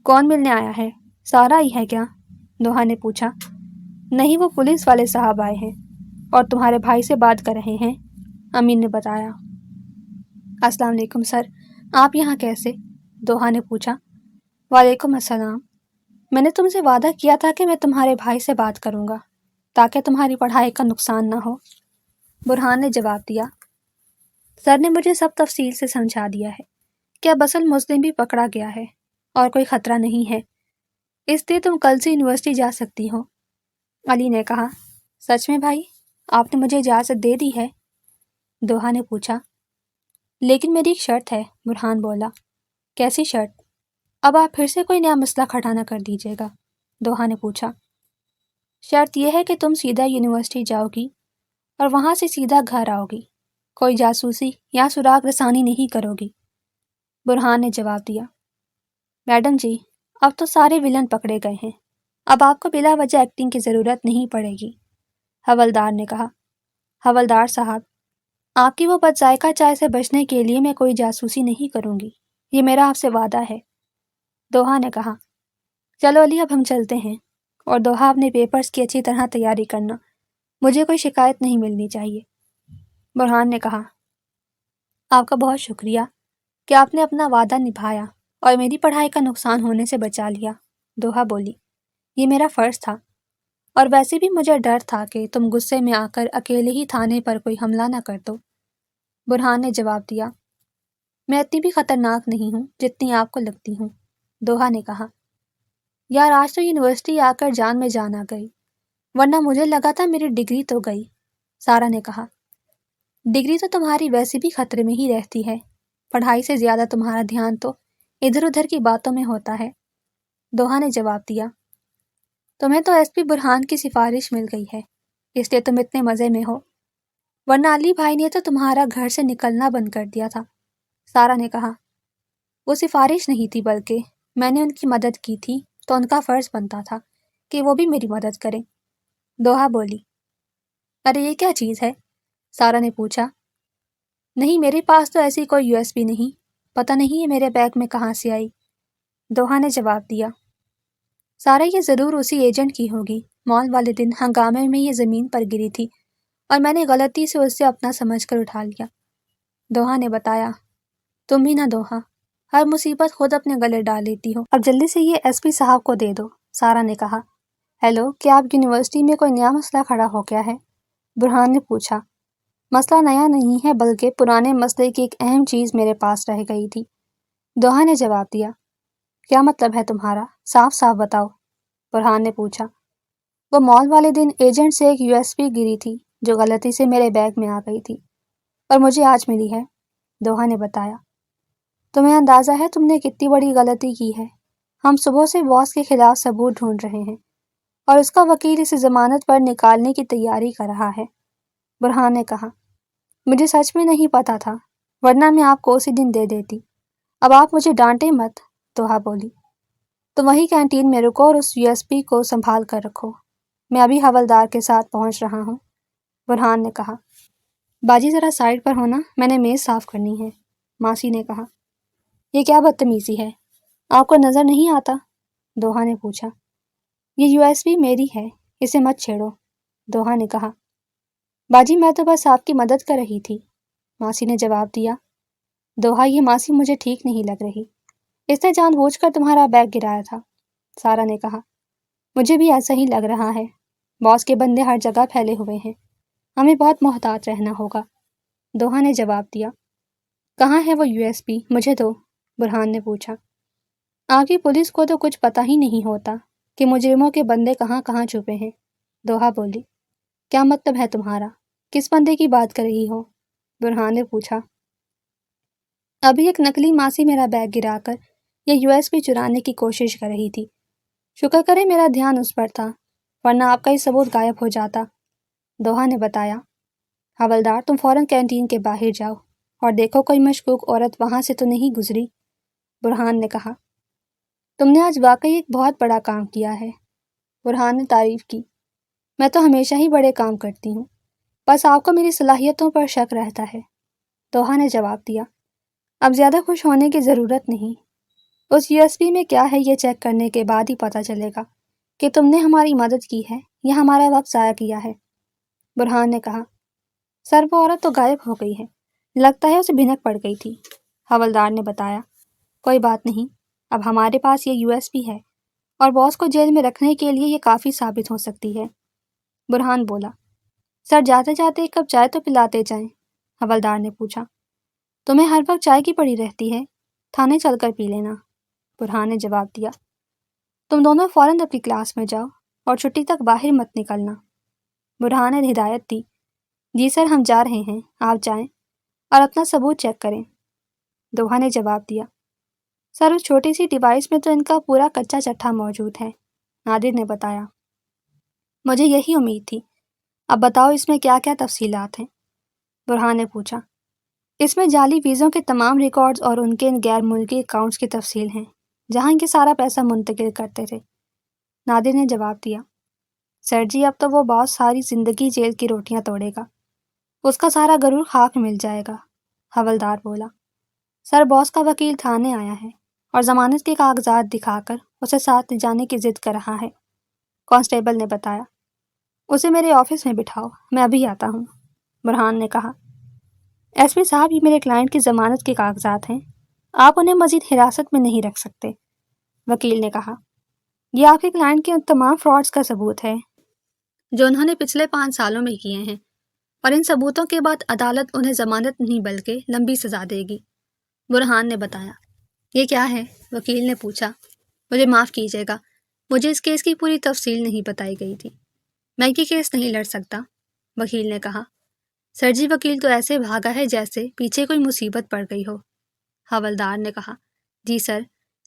کون ملنے آیا ہے؟ سارا ہی ہے کیا؟ دوحہ نے پوچھا۔ نہیں، وہ پولیس والے صاحب آئے ہیں اور تمہارے بھائی سے بات کر رہے ہیں، امین نے بتایا۔ السلام علیکم سر، آپ یہاں کیسے؟ دوحہ نے پوچھا۔ وعلیکم السلام، میں نے تم سے وعدہ کیا تھا کہ میں تمہارے بھائی سے بات کروں گا تاکہ تمہاری پڑھائی کا نقصان نہ ہو، برہان نے جواب دیا۔ سر نے مجھے سب تفصیل سے سمجھا دیا ہے کہ اب اصل مظلم بھی پکڑا گیا ہے اور کوئی خطرہ نہیں ہے، اس لیے تم کل سے یونیورسٹی جا سکتی ہو، علی نے کہا۔ سچ میں بھائی، آپ نے مجھے اجازت دے دی ہے؟ دوحہ نے پوچھا۔ لیکن میری ایک شرط ہے، برہان بولا۔ کیسی شرط؟ اب آپ پھر سے کوئی نیا مسئلہ کھڑا نہ کر دیجیے گا، دوحہ نے پوچھا۔ شرط یہ ہے کہ تم سیدھا یونیورسٹی جاؤ گی اور وہاں سے سیدھا گھر آؤ گی، کوئی جاسوسی یا سراغ رسانی نہیں کرو گی، برہان نے جواب دیا۔ میڈم جی، اب تو سارے ولن پکڑے گئے ہیں، اب آپ کو بلا وجہ ایکٹنگ کی ضرورت نہیں پڑے گی، حوالدار نے کہا۔ حوالدار صاحب، آپ کی وہ بد ذائقہ چائے سے بچنے کے لیے میں کوئی جاسوسی نہیں کروں گی، یہ میرا آپ سے وعدہ ہے، دوحہ نے کہا۔ چلو علی، اب ہم چلتے ہیں، اور دوحہ اپنے پیپرز کی اچھی طرح تیاری کرنا، مجھے کوئی شکایت نہیں ملنی چاہیے، برہان نے کہا۔ آپ کا بہت شکریہ کہ آپ نے اپنا وعدہ نبھایا اور میری پڑھائی کا نقصان ہونے سے بچا لیا، دوحہ بولی۔ یہ میرا فرض تھا، اور ویسے بھی مجھے ڈر تھا کہ تم غصے میں آ کر اکیلے ہی تھانے پر کوئی حملہ نہ کر دو، برہان نے جواب دیا۔ میں اتنی بھی خطرناک نہیں ہوں جتنی آپ کو لگتی ہوں، دوحہ نے کہا۔ یار، آج تو یونیورسٹی آ کر جان میں جان آ گئی، ورنہ مجھے لگا تھا میری ڈگری تو گئی، سارا نے کہا۔ ڈگری تو تمہاری ویسے بھی خطرے میں ہی رہتی ہے، پڑھائی سے زیادہ تمہارا دھیان تو ادھر ادھر کی باتوں میں ہوتا ہے، دوحہ نے جواب دیا۔ تمہیں تو ایس پی برہان کی سفارش مل گئی ہے، اس لیے تم اتنے مزے میں ہو، ورنہ علی بھائی نے تو تمہارا گھر سے نکلنا بند کر دیا تھا، سارا نے کہا۔ وہ سفارش نہیں تھی، بلکہ میں نے ان کی مدد کی تھی تو ان کا فرض بنتا تھا کہ وہ بھی میری مدد کریں، دوحہ بولی۔ ارے یہ کیا چیز ہے؟ سارا نے پوچھا۔ نہیں، میرے پاس تو ایسی کوئی یو ایس بی نہیں، پتہ نہیں یہ میرے بیگ میں کہاں سے آئی، دوحہ نے جواب دیا۔ سارا، یہ ضرور اسی ایجنٹ کی ہوگی، مال والے دن ہنگامے میں یہ زمین پر گری تھی اور میں نے غلطی سے اسے اپنا سمجھ کر اٹھا لیا، دوحہ نے بتایا۔ تم بھی نہ دوحہ، ہر مصیبت خود اپنے گلے ڈال لیتی ہو، اب جلدی سے یہ ایس پی صاحب کو دے دو، سارا نے کہا۔ ہیلو، کیا آپ یونیورسٹی میں کوئی نیا مسئلہ کھڑا ہو گیا ہے؟ برہان نے پوچھا۔ مسئلہ نیا نہیں ہے، بلکہ پرانے مسئلے کی ایک اہم چیز میرے پاس رہ گئی تھی، دوحہ نے جواب دیا۔ کیا مطلب ہے تمہارا؟ صاف صاف بتاؤ، برہان نے پوچھا۔ وہ مال والے دن ایجنٹ سے ایک یو ایس پی گری تھی جو غلطی سے میرے بیگ میں آ گئی تھی اور مجھے آج ملی ہے، دوحہ نے بتایا۔ تمہیں اندازہ ہے تم نے کتنی بڑی غلطی کی ہے؟ ہم صبح سے باس کے خلاف ثبوت ڈھونڈ رہے ہیں اور اس کا وکیل اسے ضمانت پر نکالنے کی تیاری کر رہا ہے، برہان نے کہا۔ مجھے سچ میں نہیں پتا تھا، ورنہ میں آپ کو اسی دن دے دیتی، اب آپ مجھے ڈانٹے مت، دوحہ بولی۔ تم وہی کینٹین میں رکو اور اس یو ایس پی کو سنبھال کر رکھو، میں ابھی حوالدار کے ساتھ پہنچ رہا ہوں، برہان نے کہا۔ باجی ذرا سائڈ پر ہونا، میں نے میز صاف کرنی ہے، ماسی نے کہا۔ یہ کیا بدتمیزی ہے، آپ کو نظر نہیں آتا، دوحہ نے پوچھا۔ یہ یو ایس پی میری ہے، اسے مت چھیڑو، دوحہ نے کہا۔ باجی میں تو بس آپ کی مدد کر رہی تھی، ماسی نے جواب دیا۔ دوحہ، یہ ماسی مجھے ٹھیک نہیں لگ رہی، اس نے جان بوجھ کر تمہارا بیگ گرایا تھا، سارا نے کہا۔ مجھے بھی ایسا ہی لگ رہا ہے، باس کے بندے ہر جگہ پھیلے ہوئے ہیں، ہمیں بہت محتاط رہنا ہوگا، دوحہ نے جواب دیا۔ کہاں ہے وہ یو ایس پی، مجھے دو، برہان نے پوچھا۔ آپ کی پولیس کو تو کچھ پتہ ہی نہیں ہوتا کہ مجرموں کے بندے کہاں کہاں چھپے ہیں، دوحہ بولی۔ کیا مطلب ہے تمہارا؟ کس بندے کی بات کر رہی ہو؟ برہان نے پوچھا۔ ابھی ایک نکلی ماسی میرا بیگ گرا کر یہ USB چرانے کی کوشش کر رہی تھی۔ شکر کرے میرا دھیان اس پر تھا، ورنہ آپ کا یہ ثبوت غائب ہو جاتا، دوحہ نے بتایا۔ حوالدار، تم فوراً کینٹین کے باہر جاؤ اور دیکھو کوئی مشکوک عورت وہاں سے تو نہیں گزری، برہان نے کہا۔ تم نے آج واقعی ایک بہت بڑا کام کیا ہے، برہان نے تعریف کی۔ میں تو ہمیشہ ہی بڑے کام کرتی ہوں، بس آپ کو میری صلاحیتوں پر شک رہتا ہے، دوحہ نے جواب دیا۔ اب زیادہ خوش ہونے کی ضرورت نہیں، اس USB میں کیا ہے یہ چیک کرنے کے بعد ہی پتہ چلے گا کہ تم نے ہماری مدد کی ہے یا ہمارا وقت ضائع کیا ہے، برہان نے کہا۔ سر وہ عورت تو غائب ہو گئی ہے، لگتا ہے اسے بھنک پڑ گئی تھی، حوالدار نے بتایا۔ کوئی بات نہیں، اب ہمارے پاس یہ USB ہے اور باس کو جیل میں رکھنے کے لیے یہ کافی ثابت ہو سکتی ہے، برہان بولا۔ سر جاتے جاتے ایک کپ چائے تو پلاتے جائیں، حوالدار نے پوچھا۔ تمہیں ہر وقت چائے کی پڑی رہتی ہے، تھانے چل کر پی لینا، برہان نے جواب دیا۔ تم دونوں فوراً اپنی کلاس میں جاؤ اور چھٹی تک باہر مت نکلنا، برہان نے ہدایت دی۔ جی سر، ہم جا رہے ہیں، آپ جائیں اور اپنا ثبوت چیک کریں، دوحہ نے جواب دیا۔ سر اس چھوٹی سی ڈیوائس میں تو ان کا پورا کچا چٹھا موجود ہے، نادر نے بتایا۔ مجھے یہی امید تھی، اب بتاؤ اس میں کیا کیا تفصیلات ہیں، برہان نے پوچھا۔ اس میں جعلی ویزوں کے تمام ریکارڈز اور ان کے غیر ملکی اکاؤنٹس کی تفصیل ہیں جہاں ان کے سارا پیسہ منتقل کرتے تھے، نادر نے جواب دیا۔ سر جی، اب تو وہ باس ساری زندگی جیل کی روٹیاں توڑے گا، اس کا سارا غرور خاک مل جائے گا، حوالدار بولا۔ سر باس کا وکیل تھانے آیا ہے اور ضمانت کے کاغذات دکھا کر اسے ساتھ لے جانے کی ضد کر رہا ہے، کانسٹیبل نے بتایا۔ اسے میرے آفس میں بٹھاؤ، میں ابھی آتا ہوں، برہان نے کہا۔ SP صاحب، یہ میرے کلائنٹ کی ضمانت کے کاغذات ہیں، آپ انہیں مزید حراست میں نہیں رکھ سکتے، وکیل نے کہا۔ یہ آپ کے کلائنٹ کے ان تمام فراڈز کا ثبوت ہے جو انہوں نے پچھلے 5 سالوں میں کیے ہیں، اور ان ثبوتوں کے بعد عدالت انہیں ضمانت نہیں بلکہ لمبی سزا دے گی، برہان نے بتایا۔ یہ کیا ہے؟ وکیل نے پوچھا۔ مجھے معاف کیجیے گا، مجھے اس کیس کی پوری تفصیل نہیں بتائی گئی تھی، میں یہ کیس نہیں لڑ سکتا، وکیل نے کہا۔ سر جی، وکیل تو ایسے بھاگا ہے جیسے پیچھے کوئی مصیبت پڑ گئی ہو، حوالدار نے کہا۔ جی سر،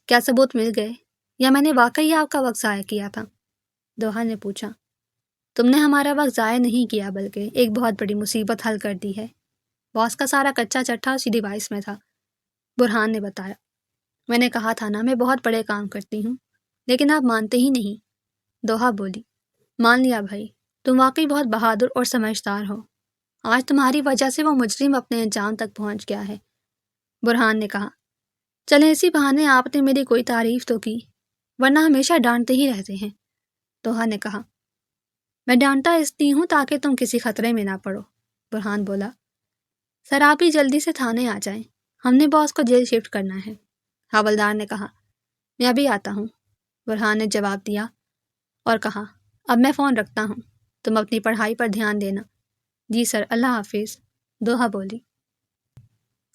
کیا ثبوت مل گئے یا میں نے واقعی آپ کا وقت ضائع کیا تھا؟ دوحہ نے پوچھا۔ تم نے ہمارا وقت ضائع نہیں کیا بلکہ ایک بہت بڑی مصیبت حل کر دی ہے، باس کا سارا کچا چٹھا اسی ڈیوائس میں تھا، برہان نے بتایا۔ میں نے کہا تھا نا، میں بہت بڑے کام کرتی ہوں، لیکن آپ مانتے ہی نہیں، دوحہ بولی۔ مان لیا بھائی، تم واقعی بہت بہادر اور سمجھدار ہو، آج تمہاری وجہ سے وہ مجرم اپنے انجام تک پہنچ گیا ہے، برہان نے کہا۔ چلیں اسی بہانے آپ نے میری کوئی تعریف تو کی، ورنہ ہمیشہ ڈانٹتے ہی رہتے ہیں، دوحہ نے کہا۔ میں ڈانٹا اس لیے ہوں تاکہ تم کسی خطرے میں نہ پڑو، برہان بولا۔ سر آپ ہی جلدی سے تھانے آ جائیں، ہم نے باس کو جیل شفٹ کرنا ہے، حوالدار نے کہا۔ میں ابھی آتا ہوں، برہان نے جواب دیا اور کہا۔ اب میں فون رکھتا ہوں، تم اپنی پڑھائی پر دھیان دینا۔ جی سر، اللہ حافظ، دوحہ بولی۔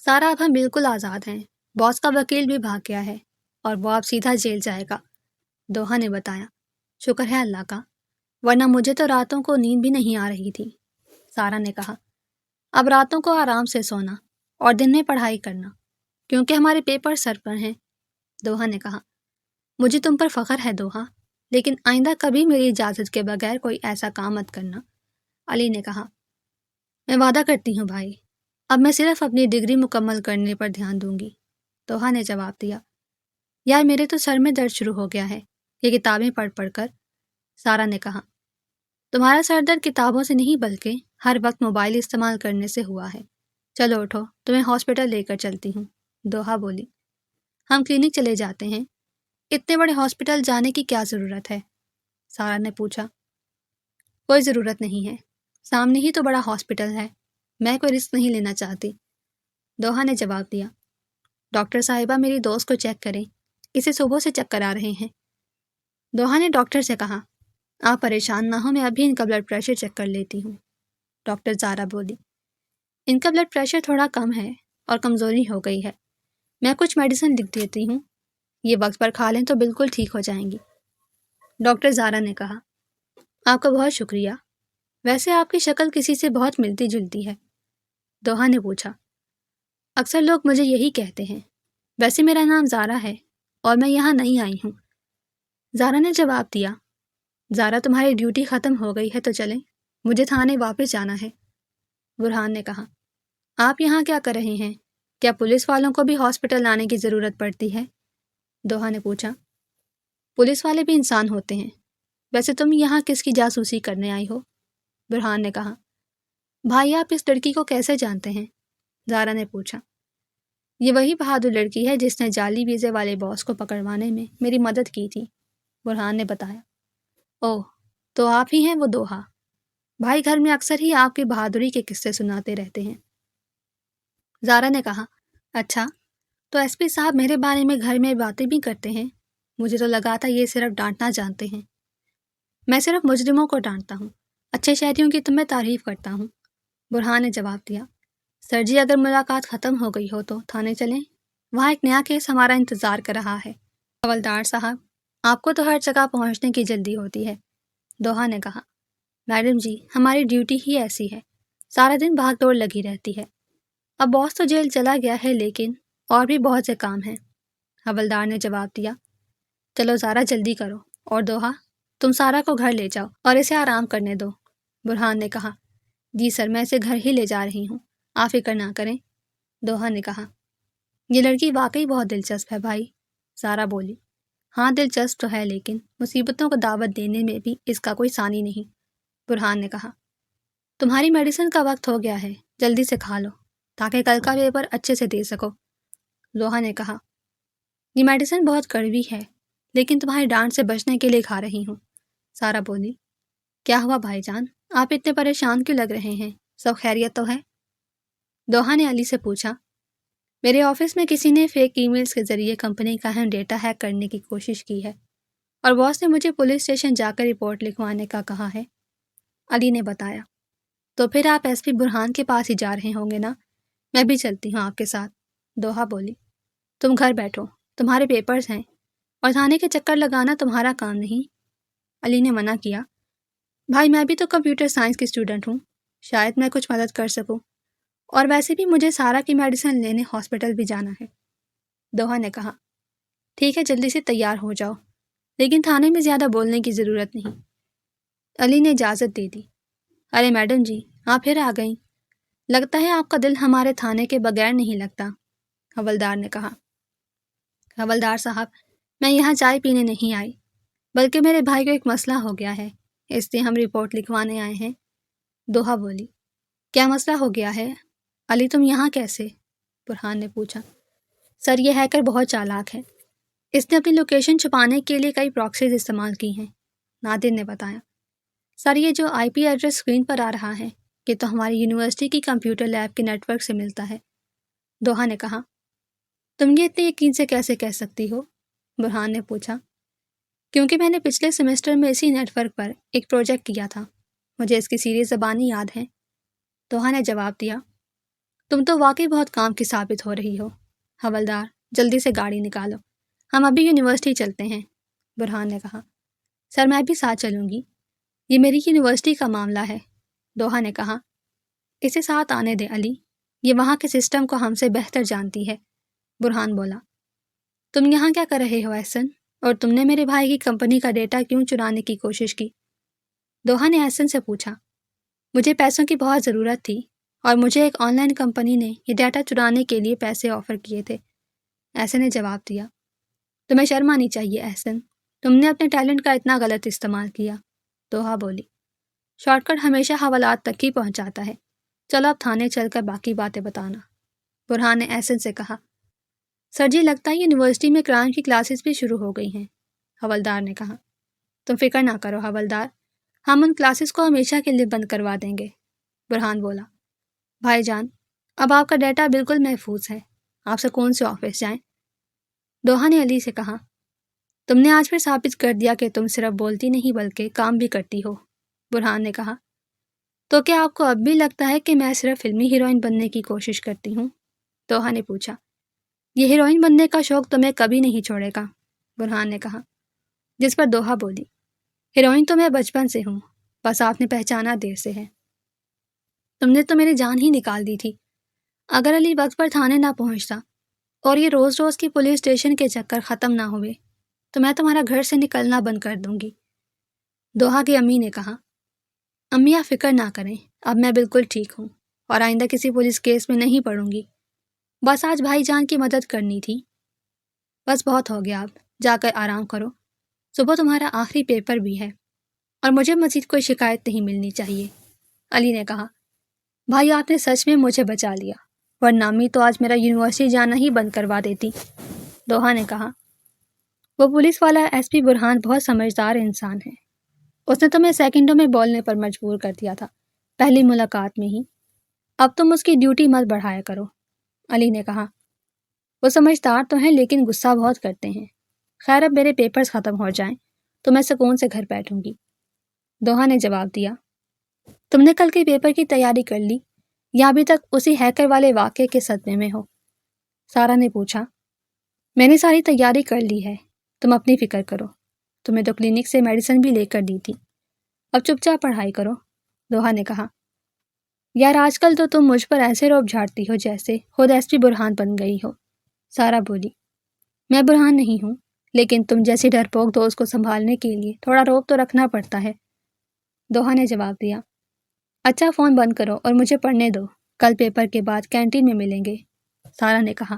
سارا، اب ہم بالکل آزاد ہیں، باس کا وکیل بھی بھاگ گیا ہے اور وہ اب سیدھا جیل جائے گا، دوحہ نے بتایا۔ شکر ہے اللہ کا، ورنہ مجھے تو راتوں کو نیند بھی نہیں آ رہی تھی، سارا نے کہا۔ اب راتوں کو آرام سے سونا اور دن میں پڑھائی کرنا، کیونکہ ہمارے پیپر سر پر ہیں، دوحہ نے کہا۔ مجھے تم پر فخر ہے دوحہ، لیکن آئندہ کبھی میری اجازت کے بغیر کوئی ایسا کام مت کرنا، علی نے کہا۔ میں وعدہ کرتی ہوں بھائی، اب میں صرف اپنی ڈگری مکمل کرنے پر دھیان دوں گی، دوحہ نے جواب دیا۔ یار میرے تو سر میں درد شروع ہو گیا ہے یہ کتابیں پڑھ پڑھ کر، سارا نے کہا۔ تمہارا سر درد کتابوں سے نہیں بلکہ ہر وقت موبائل استعمال کرنے سے ہوا ہے، چلو اٹھو، تمہیں ہاسپٹل لے کر چلتی ہوں، دوحہ بولی۔ ہم کلینک چلے جاتے ہیں، اتنے بڑے ہاسپٹل جانے کی کیا ضرورت ہے؟ سارا نے پوچھا۔ کوئی ضرورت نہیں ہے، سامنے ہی تو بڑا ہاسپٹل ہے، میں کوئی رسک نہیں لینا چاہتی، دوحہ نے جواب دیا۔ ڈاکٹر صاحبہ، میری دوست کو چیک کریں، اسے صبح سے چکر آ رہے ہیں، دوحہ نے ڈاکٹر سے کہا۔ آپ پریشان نہ ہو، میں ابھی ان کا بلڈ پریشر چیک کر لیتی ہوں، ڈاکٹر زارا بولی۔ ان کا بلڈ پریشر تھوڑا کم ہے اور کمزوری ہو گئی ہے، میں کچھ میڈیسن لکھ دیتی ہوں، یہ وقت پر کھا لیں تو بالکل ٹھیک ہو جائیں گی، ڈاکٹر زارا نے کہا۔ آپ کا بہت شکریہ، ویسے آپ کی شکل کسی سے بہت ملتی جلتی ہے، دوحہ نے پوچھا۔ اکثر لوگ مجھے یہی کہتے ہیں۔ ویسے میرا نام زارا ہے اور میں یہاں نہیں آئی ہوں، زارا نے جواب دیا۔ زارا تمہاری ڈیوٹی ختم ہو گئی ہے تو چلیں، مجھے تھانے واپس جانا ہے، برہان نے کہا۔ آپ یہاں کیا کر رہے ہیں؟ کیا پولیس والوں کو بھی ہاسپٹل لانے کی ضرورت پڑتی ہے؟ دوحہ نے پوچھا۔ پولیس والے بھی انسان ہوتے ہیں۔ ویسے تم یہاں کس کی جاسوسی کرنے آئی ہو؟ برہان نے کہا۔ بھائی آپ اس لڑکی کو کیسے جانتے ہیں؟ زارا نے پوچھا۔ یہ وہی بہادر لڑکی ہے جس نے جعلی ویزے والے باس کو پکڑوانے میں میری مدد کی تھی، برہان نے بتایا۔ اوہ، تو آپ ہی ہیں وہ دوحہ؟ بھائی گھر میں اکثر ہی آپ کی بہادری کے قصے سناتے رہتے ہیں، زارا نے کہا۔ اچھا، تو ایس پی صاحب میرے بارے میں گھر میں باتیں بھی کرتے ہیں؟ مجھے تو لگا تھا یہ صرف ڈانٹنا جانتے ہیں۔ میں صرف مجرموں کو ڈانٹتا ہوں، اچھے شہریوں کی تو میں تعریف کرتا ہوں، برہان نے جواب دیا۔ سر جی، اگر ملاقات ختم ہو گئی ہو تو تھانے چلیں، وہاں ایک نیا کیس ہمارا انتظار کر رہا ہے۔ حوالدار صاحب، آپ کو تو ہر جگہ پہنچنے کی جلدی ہوتی ہے، دوحہ نے کہا۔ میڈم جی، ہماری ڈیوٹی ہی ایسی ہے، سارا دن بھاگ دوڑ لگی رہتی ہے۔ اب باس تو جیل چلا گیا ہے لیکن اور بھی بہت سے کام ہیں، حوالدار نے جواب دیا۔ چلو زارا جلدی کرو، اور دوحہ تم سارا کو گھر لے جاؤ اور اسے آرام کرنے دو، برہان نے کہا۔ جی سر، میں اسے گھر ہی لے جا رہی ہوں، آپ فکر نہ کریں، دوحہ نے کہا۔ یہ لڑکی واقعی بہت دلچسپ ہے بھائی، زارا بولی۔ ہاں دلچسپ تو ہے لیکن مصیبتوں کو دعوت دینے میں بھی اس کا کوئی ثانی نہیں، برہان نے کہا۔ تمہاری میڈیسن کا وقت ہو گیا ہے، جلدی سے کھا لو تاکہ کل کا پیپر اچھے سے دے سکو، دوحہ نے کہا۔ یہ میڈیسن بہت کڑوی ہے لیکن تمہاری ڈانٹ سے بچنے کے لیے کھا رہی ہوں، زارا بولی۔ کیا ہوا بھائی جان، آپ اتنے پریشان کیوں لگ رہے ہیں؟ سب خیریت تو ہے؟ دوحہ نے علی سے پوچھا۔ میرے آفس میں کسی نے فیک ای میلز کے ذریعے کمپنی کا اہم ڈیٹا ہیک کرنے کی کوشش کی ہے اور باس نے مجھے پولیس اسٹیشن جا کر رپورٹ لکھوانے کا کہا ہے، علی نے بتایا۔ تو پھر آپ ایس پی برہان کے پاس ہی جا رہے ہوں گے نا؟ میں بھی چلتی ہوں آپ کے ساتھ، دوحہ بولی۔ تم گھر بیٹھو، تمہارے پیپرز ہیں اور تھانے کے چکر لگانا تمہارا کام نہیں، علی نے منع کیا۔ بھائی میں بھی تو کمپیوٹر سائنس کی اسٹوڈنٹ ہوں، شاید میں کچھ مدد کر سکوں، اور ویسے بھی مجھے سارا کی میڈیسن لینے ہاسپٹل بھی جانا ہے، دوحہ نے کہا۔ ٹھیک ہے، جلدی سے تیار ہو جاؤ، لیکن تھانے میں زیادہ بولنے کی ضرورت نہیں، علی نے اجازت دے دی۔ ارے میڈم جی، آپ پھر آ گئیں، لگتا ہے آپ کا دل ہمارے تھانے کے بغیر نہیں لگتا، حوالدار نے کہا۔ حوالدار صاحب، میں یہاں چائے پینے نہیں آئی، بلکہ میرے بھائی کو ایک مسئلہ ہو گیا ہے، اس لیے ہم رپورٹ لکھوانے آئے ہیں، دوحہ بولی۔ کیا مسئلہ ہو گیا ہے؟ علی تم یہاں کیسے؟ برہان نے پوچھا۔ سر یہ ہیکر بہت چالاک ہے، اس نے اپنی لوکیشن چھپانے کے لیے کئی پراکسیز استعمال کی ہیں، نادر نے بتایا۔ سر یہ جو آئی پی ایڈریس اسکرین پر آ رہا ہے یہ تو ہماری یونیورسٹی کی کمپیوٹر لیب کے نیٹ ورک سے ملتا ہے، دوحہ نے کہا۔ تم یہ اتنے یقین سے کیسے کہہ سکتی ہو؟ برہان نے پوچھا۔ کیونکہ میں نے پچھلے سیمسٹر میں اسی نیٹ ورک پر ایک پروجیکٹ کیا تھا، مجھے اس کی سیریز زبانی یاد ہے، دوحہ نے جواب دیا۔ تم تو واقعی بہت کام کی ثابت ہو رہی ہو، حوالدار جلدی سے گاڑی نکالو، ہم ابھی یونیورسٹی چلتے ہیں، برہان نے کہا۔ سر میں بھی ساتھ چلوں گی، یہ میری یونیورسٹی کا معاملہ ہے، دوحہ نے کہا۔ اسے ساتھ آنے دے علی، یہ وہاں کے سسٹم کو ہم سے بہتر جانتی ہے، برہان بولا۔ تم یہاں کیا کر رہے ہو احسن، اور تم نے میرے بھائی کی کمپنی کا ڈیٹا کیوں چرانے کی کوشش کی؟ دوحہ نے احسن سے پوچھا۔ مجھے پیسوں کی بہت ضرورت تھی اور مجھے ایک آن لائن کمپنی نے یہ ڈیٹا چرانے کے لیے پیسے آفر کیے تھے، احسن نے جواب دیا۔ تمہیں شرم آنی چاہیے احسن، تم نے اپنے ٹیلنٹ کا اتنا غلط استعمال کیا، دوحہ بولی۔ شارٹ کٹ ہمیشہ حوالات تک ہی پہنچاتا ہے، چلو اب تھانے چل کر باقی باتیں بتانا، برہان نے احسن سے کہا۔ سر جی لگتا ہے یونیورسٹی میں کرائم کی کلاسز بھی شروع ہو گئی ہیں، حوالدار نے کہا۔ تم فکر نہ کرو حوالدار، ہم ان کلاسز کو ہمیشہ کے لیے بند کروا دیں گے، برہان بولا۔ بھائی جان، اب آپ کا ڈیٹا بالکل محفوظ ہے، آپ سکون سے آفس جائیں، دوحہ نے علی سے کہا۔ تم نے آج پھر ثابت کر دیا کہ تم صرف بولتی نہیں بلکہ کام بھی کرتی ہو، برہان نے کہا۔ تو کیا آپ کو اب بھی لگتا ہے کہ میں صرف فلمی ہیروئن بننے کی کوشش کرتی ہوں؟ دوحہ نے پوچھا۔ یہ ہیروئن بننے کا شوق تمہیں کبھی نہیں چھوڑے گا، برہان نے کہا، جس پر دوحہ بولی۔ ہیروئن تو میں بچپن سے ہوں، بس آپ نے پہچانا دیر سے ہے۔ تم نے تو میری جان ہی نکال دی تھی۔ اگر علی وقت پر تھانے نہ پہنچتا اور یہ روز روز کی پولیس اسٹیشن کے چکر ختم نہ ہوئے تو میں تمہارا گھر سے نکلنا بند کر دوں گی۔ دوحہ کی امی نے کہا، امی آپ فکر نہ کریں، اب میں بالکل ٹھیک ہوں اور آئندہ کسی پولیس کیس میں نہیں پڑوں گی۔ بس آج بھائی جان کی مدد کرنی تھی۔ بس بہت ہو گیا، اب جا کر آرام کرو، صبح تمہارا آخری پیپر بھی ہے اور مجھے مزید کوئی شکایت نہیں ملنی چاہیے۔ علی نے کہا، بھائی آپ نے سچ میں مجھے بچا لیا، ورنہ امی تو آج میرا یونیورسٹی جانا ہی بند کروا دیتی۔ دوحہ نے کہا، وہ پولیس والا ایس پی برہان بہت سمجھدار انسان ہے، اس نے تمہیں سیکنڈوں میں بولنے پر مجبور کر دیا تھا، پہلی ملاقات میں ہی۔ اب تم اس کی ڈیوٹی مت بڑھایا کرو۔ علی نے کہا، وہ سمجھدار تو ہیں لیکن غصہ بہت کرتے ہیں۔ خیر اب میرے پیپرز ختم ہو جائیں تو میں سکون سے گھر بیٹھوں گی۔ دوحہ نے جواب دیا، تم نے کل کے پیپر کی تیاری کر لی یا ابھی تک اسی ہیکر والے واقعے کے صدمے میں ہو؟ سارا نے پوچھا۔ میں نے ساری تیاری کر لی ہے، تم اپنی فکر کرو، تمہیں تو کلینک سے میڈیسن بھی لے کر دی تھی، اب چپ چاپ پڑھائی کرو۔ دوحہ نے کہا، یار آج کل تو تم مجھ پر ایسے روب جھاڑتی ہو جیسے خود ایس پی برہان بن گئی ہو۔ سارا بولی، میں برہان نہیں ہوں، لیکن تم جیسی ڈرپوک دوست کو سنبھالنے کے لیے تھوڑا روب تو رکھنا پڑتا ہے۔ دوحہ نے جواب دیا، اچھا فون بند کرو اور مجھے پڑھنے دو، کل پیپر کے بعد کینٹین میں ملیں گے۔ سارا نے کہا،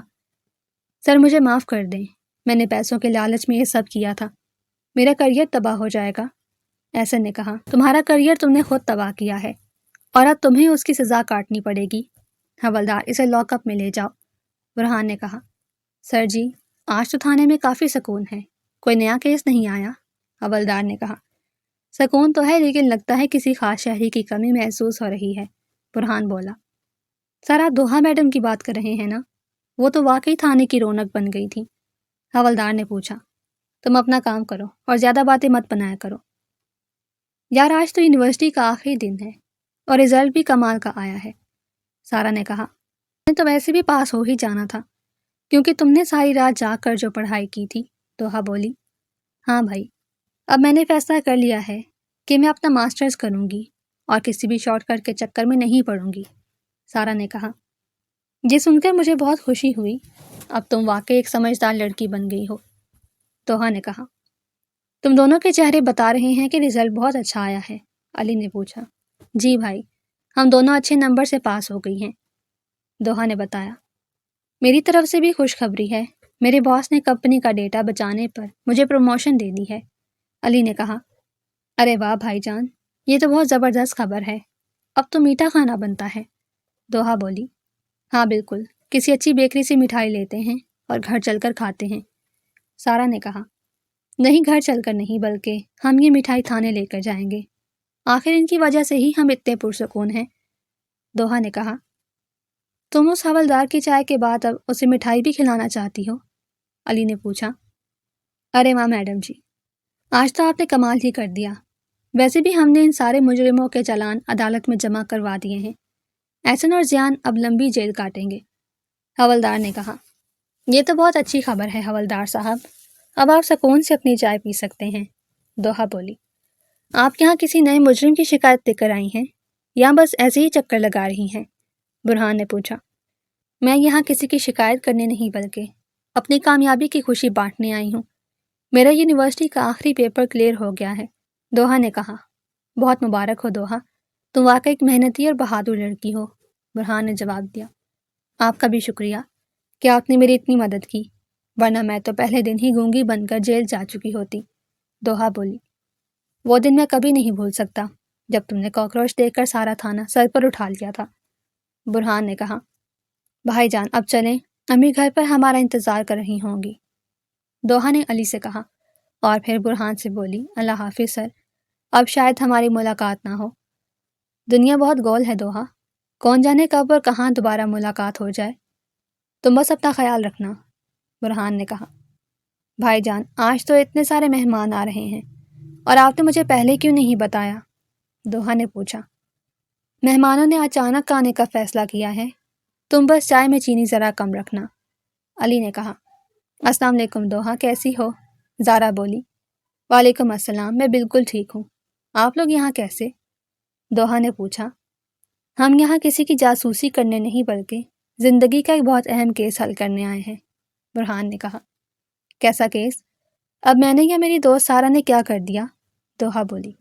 سر مجھے معاف کر دیں، میں نے پیسوں کے لالچ میں یہ سب کیا تھا، میرا کریئر تباہ ہو جائے گا۔ ایسن نے کہا، تمہارا کریئر تم نے خود تباہ کیا ہے اور اب تمہیں اس کی سزا کاٹنی پڑے گی۔ حوالدار اسے لاک اپ میں لے جاؤ۔ برہان نے کہا، سر جی آج تو تھانے میں کافی سکون ہے، کوئی نیا کیس نہیں آیا۔ حوالدار نے کہا، سکون تو ہے لیکن لگتا ہے کسی خاص شہری کی کمی محسوس ہو رہی ہے۔ برہان بولا، سر آپ دوحہ میڈم کی بات کر رہے ہیں نا؟ وہ تو واقعی تھانے کی رونق بن گئی تھی۔ حوالدار نے پوچھا، تم اپنا کام کرو اور زیادہ باتیں مت بنایا کرو۔ یار آج تو یونیورسٹی کا آخری دن ہے اور رزلٹ بھی کمال کا آیا ہے۔ سارا نے کہا، میں تو ویسے بھی پاس ہو ہی جانا تھا کیونکہ تم نے ساری رات جاگ کر جو پڑھائی کی تھی۔ دوحہ بولی، ہاں بھائی، اب میں نے فیصلہ کر لیا ہے کہ میں اپنا ماسٹرز کروں گی اور کسی بھی شارٹ کٹ کے چکر میں نہیں پڑوں گی۔ سارا نے کہا، یہ سن کر مجھے بہت خوشی ہوئی، اب تم واقعی ایک سمجھدار لڑکی بن گئی ہو۔ دوحہ نے کہا، تم دونوں کے چہرے بتا رہے ہیں کہ رزلٹ بہت اچھا آیا ہے۔ علی نے پوچھا، جی بھائی، ہم دونوں اچھے نمبر سے پاس ہو گئی ہیں۔ دوحہ نے بتایا، میری طرف سے بھی خوشخبری ہے، میرے باس نے کمپنی کا ڈیٹا بچانے پر مجھے پروموشن دے دی ہے۔ علی نے کہا، ارے واہ بھائی جان، یہ تو بہت زبردست خبر ہے، اب تو میٹھا کھانا بنتا ہے۔ دوحہ بولی، ہاں بالکل، کسی اچھی بیکری سے مٹھائی لیتے ہیں اور گھر چل کر کھاتے ہیں۔ سارا نے کہا، نہیں گھر چل کر نہیں بلکہ ہم یہ مٹھائی تھانے لے کر جائیں گے، آخر ان کی وجہ سے ہی ہم اتنے پرسکون ہیں۔ دوحہ نے کہا، تم اس حوالدار کی چائے کے بعد اب اسے مٹھائی بھی کھلانا چاہتی ہو؟ علی نے پوچھا، ارے واہ میڈم جی، آج تو آپ نے کمال ہی کر دیا، ویسے بھی ہم نے ان سارے مجرموں کے چالان عدالت میں جمع کروا دیے ہیں، احسن اور زیان اب لمبی جیل کاٹیں گے۔ حوالدار نے کہا، یہ تو بہت اچھی خبر ہے حوالدار صاحب، اب آپ سکون سے اپنی چائے پی سکتے ہیں۔ دوحہ بولی، آپ یہاں کسی نئے مجرم کی شکایت دے کر آئی ہیں یا بس ایسے ہی چکر لگا رہی ہیں؟ برہان نے پوچھا، میں یہاں کسی کی شکایت کرنے نہیں بلکہ اپنی کامیابی کی خوشی بانٹنے آئی ہوں، میرا یونیورسٹی کا آخری پیپر کلیئر ہو گیا ہے۔ دوحہ نے کہا، بہت مبارک ہو دوحہ، تم واقعی ایک محنتی اور بہادر لڑکی ہو۔ برہان نے جواب دیا، آپ کا بھی شکریہ کہ آپ نے میری اتنی مدد کی، ورنہ میں تو پہلے دن ہی گونگی بن کر جیل جا چکی ہوتی۔ دوحہ بولی، وہ دن میں کبھی نہیں بھول سکتا جب تم نے کاکروچ دیکھ کر سارا تھانہ سر پر اٹھا لیا تھا۔ برہان نے کہا، بھائی جان اب چلیں، امی گھر پر ہمارا انتظار کر رہی ہوں گی۔ دوحہ نے علی سے کہا اور پھر برہان سے بولی، اللہ حافظ سر، اب شاید ہماری ملاقات نہ ہو۔ دنیا بہت گول ہے دوحہ، کون جانے کب اور کہاں دوبارہ ملاقات ہو جائے، تم بس اپنا خیال رکھنا۔ برہان نے کہا، بھائی جان آج تو اتنے سارے مہمان آ رہے ہیں اور آپ نے مجھے پہلے کیوں نہیں بتایا؟ دوحہ نے پوچھا، مہمانوں نے اچانک آنے کا فیصلہ کیا ہے، تم بس چائے میں چینی ذرا کم رکھنا۔ علی نے کہا، السلام علیکم دوحہ، کیسی ہو؟ زارا بولی، وعلیکم السلام، میں بالکل ٹھیک ہوں، آپ لوگ یہاں کیسے؟ دوحہ نے پوچھا۔ ہم یہاں کسی کی جاسوسی کرنے نہیں بلکہ زندگی کا ایک بہت اہم کیس حل کرنے آئے ہیں، برہان نے کہا۔ کیسا کیس؟ اب میں نے یا میری دوست سارا نے کیا کر دیا؟ دوحہ بولی۔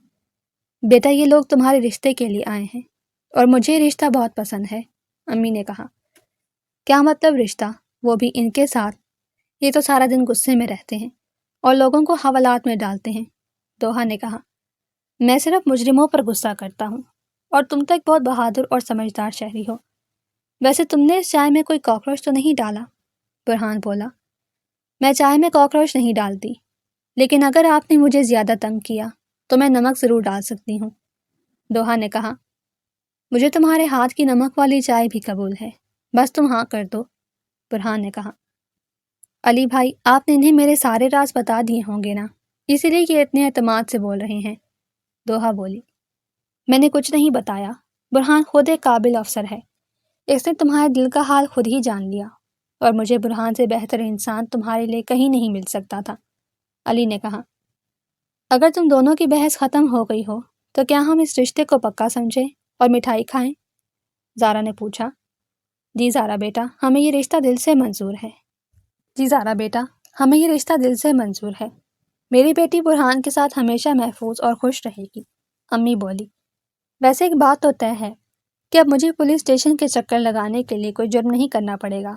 بیٹا یہ لوگ تمہارے رشتے کے لیے آئے ہیں اور مجھے یہ رشتہ بہت پسند ہے، امی نے کہا۔ کیا مطلب رشتہ؟ وہ بھی ان کے ساتھ؟ یہ تو سارا دن غصے میں رہتے ہیں اور لوگوں کو حوالات میں ڈالتے ہیں، دوحہ نے کہا۔ میں صرف مجرموں پر غصہ کرتا ہوں اور تم تو ایک بہت بہادر اور سمجھدار شہری ہو۔ ویسے تم نے اس چائے میں کوئی کاکروچ تو نہیں ڈالا؟ برہان بولا۔ میں چائے میں کاکروچ نہیں ڈالتی، لیکن اگر آپ نے مجھے زیادہ تنگ کیا تو میں نمک ضرور ڈال سکتی ہوں، دوحہ نے کہا۔ مجھے تمہارے ہاتھ کی نمک والی چائے بھی قبول ہے، بس تم ہاں کر دو، برہان نے کہا۔ علی بھائی، آپ نے انہیں میرے سارے راز بتا دیے ہوں گے نا، اسی لیے یہ اتنے اعتماد سے بول رہے ہیں، دوحہ بولی۔ میں نے کچھ نہیں بتایا، برہان خود ایک قابل افسر ہے، اس نے تمہارے دل کا حال خود ہی جان لیا اور مجھے برہان سے بہتر انسان تمہارے لیے کہیں نہیں مل سکتا تھا، علی نے کہا۔ اگر تم دونوں کی بحث ختم ہو گئی ہو تو کیا ہم اس رشتے کو پکا سمجھیں اور مٹھائی کھائیں؟ زارا نے پوچھا۔ جی زارا بیٹا، ہمیں یہ رشتہ دل سے منظور ہے۔ جی زارا بیٹا، ہمیں یہ رشتہ دل سے منظور ہے۔ میری بیٹی برہان کے ساتھ ہمیشہ محفوظ اور خوش رہے گی، امی بولی۔ ویسے ایک بات تو طے ہے کہ اب مجھے پولیس اسٹیشن کے چکر لگانے کے لیے کوئی جرم نہیں کرنا پڑے گا،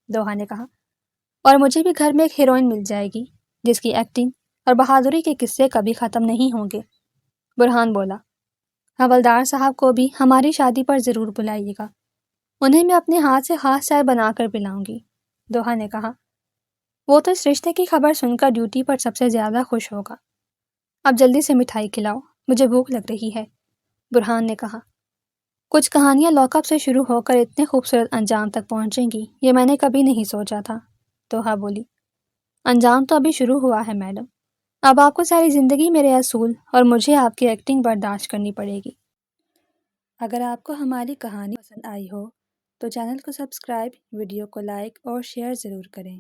دوحہ نے کہا۔ اور مجھے بھی گھر میں ایک ہیروئن مل جائے گی جس کی ایکٹنگ اور بہادری کے قصے کبھی ختم نہیں ہوں گے، برہان بولا۔ حوالدار صاحب کو بھی ہماری شادی پر ضرور بلائیے گا، انہیں میں اپنے ہاتھ سے خاص چائے بنا کر پلاؤں گی، دوحہ نے کہا۔ وہ تو اس رشتے کی خبر سن کر ڈیوٹی پر سب سے زیادہ خوش ہوگا۔ اب جلدی سے مٹھائی کھلاؤ، مجھے بھوک لگ رہی ہے، برہان نے کہا۔ کچھ کہانیاں لاک اپ سے شروع ہو کر اتنے خوبصورت انجام تک پہنچیں گی یہ میں نے کبھی نہیں سوچا تھا، دوحہ بولی۔ انجام تو ابھی شروع ہوا ہے میڈم، اب آپ کو ساری زندگی میرے اصول اور مجھے آپ کی ایکٹنگ برداشت کرنی پڑے گی۔ اگر آپ کو ہماری کہانی پسند آئی ہو تو چینل کو سبسکرائب، ویڈیو کو لائک اور شیئر ضرور کریں۔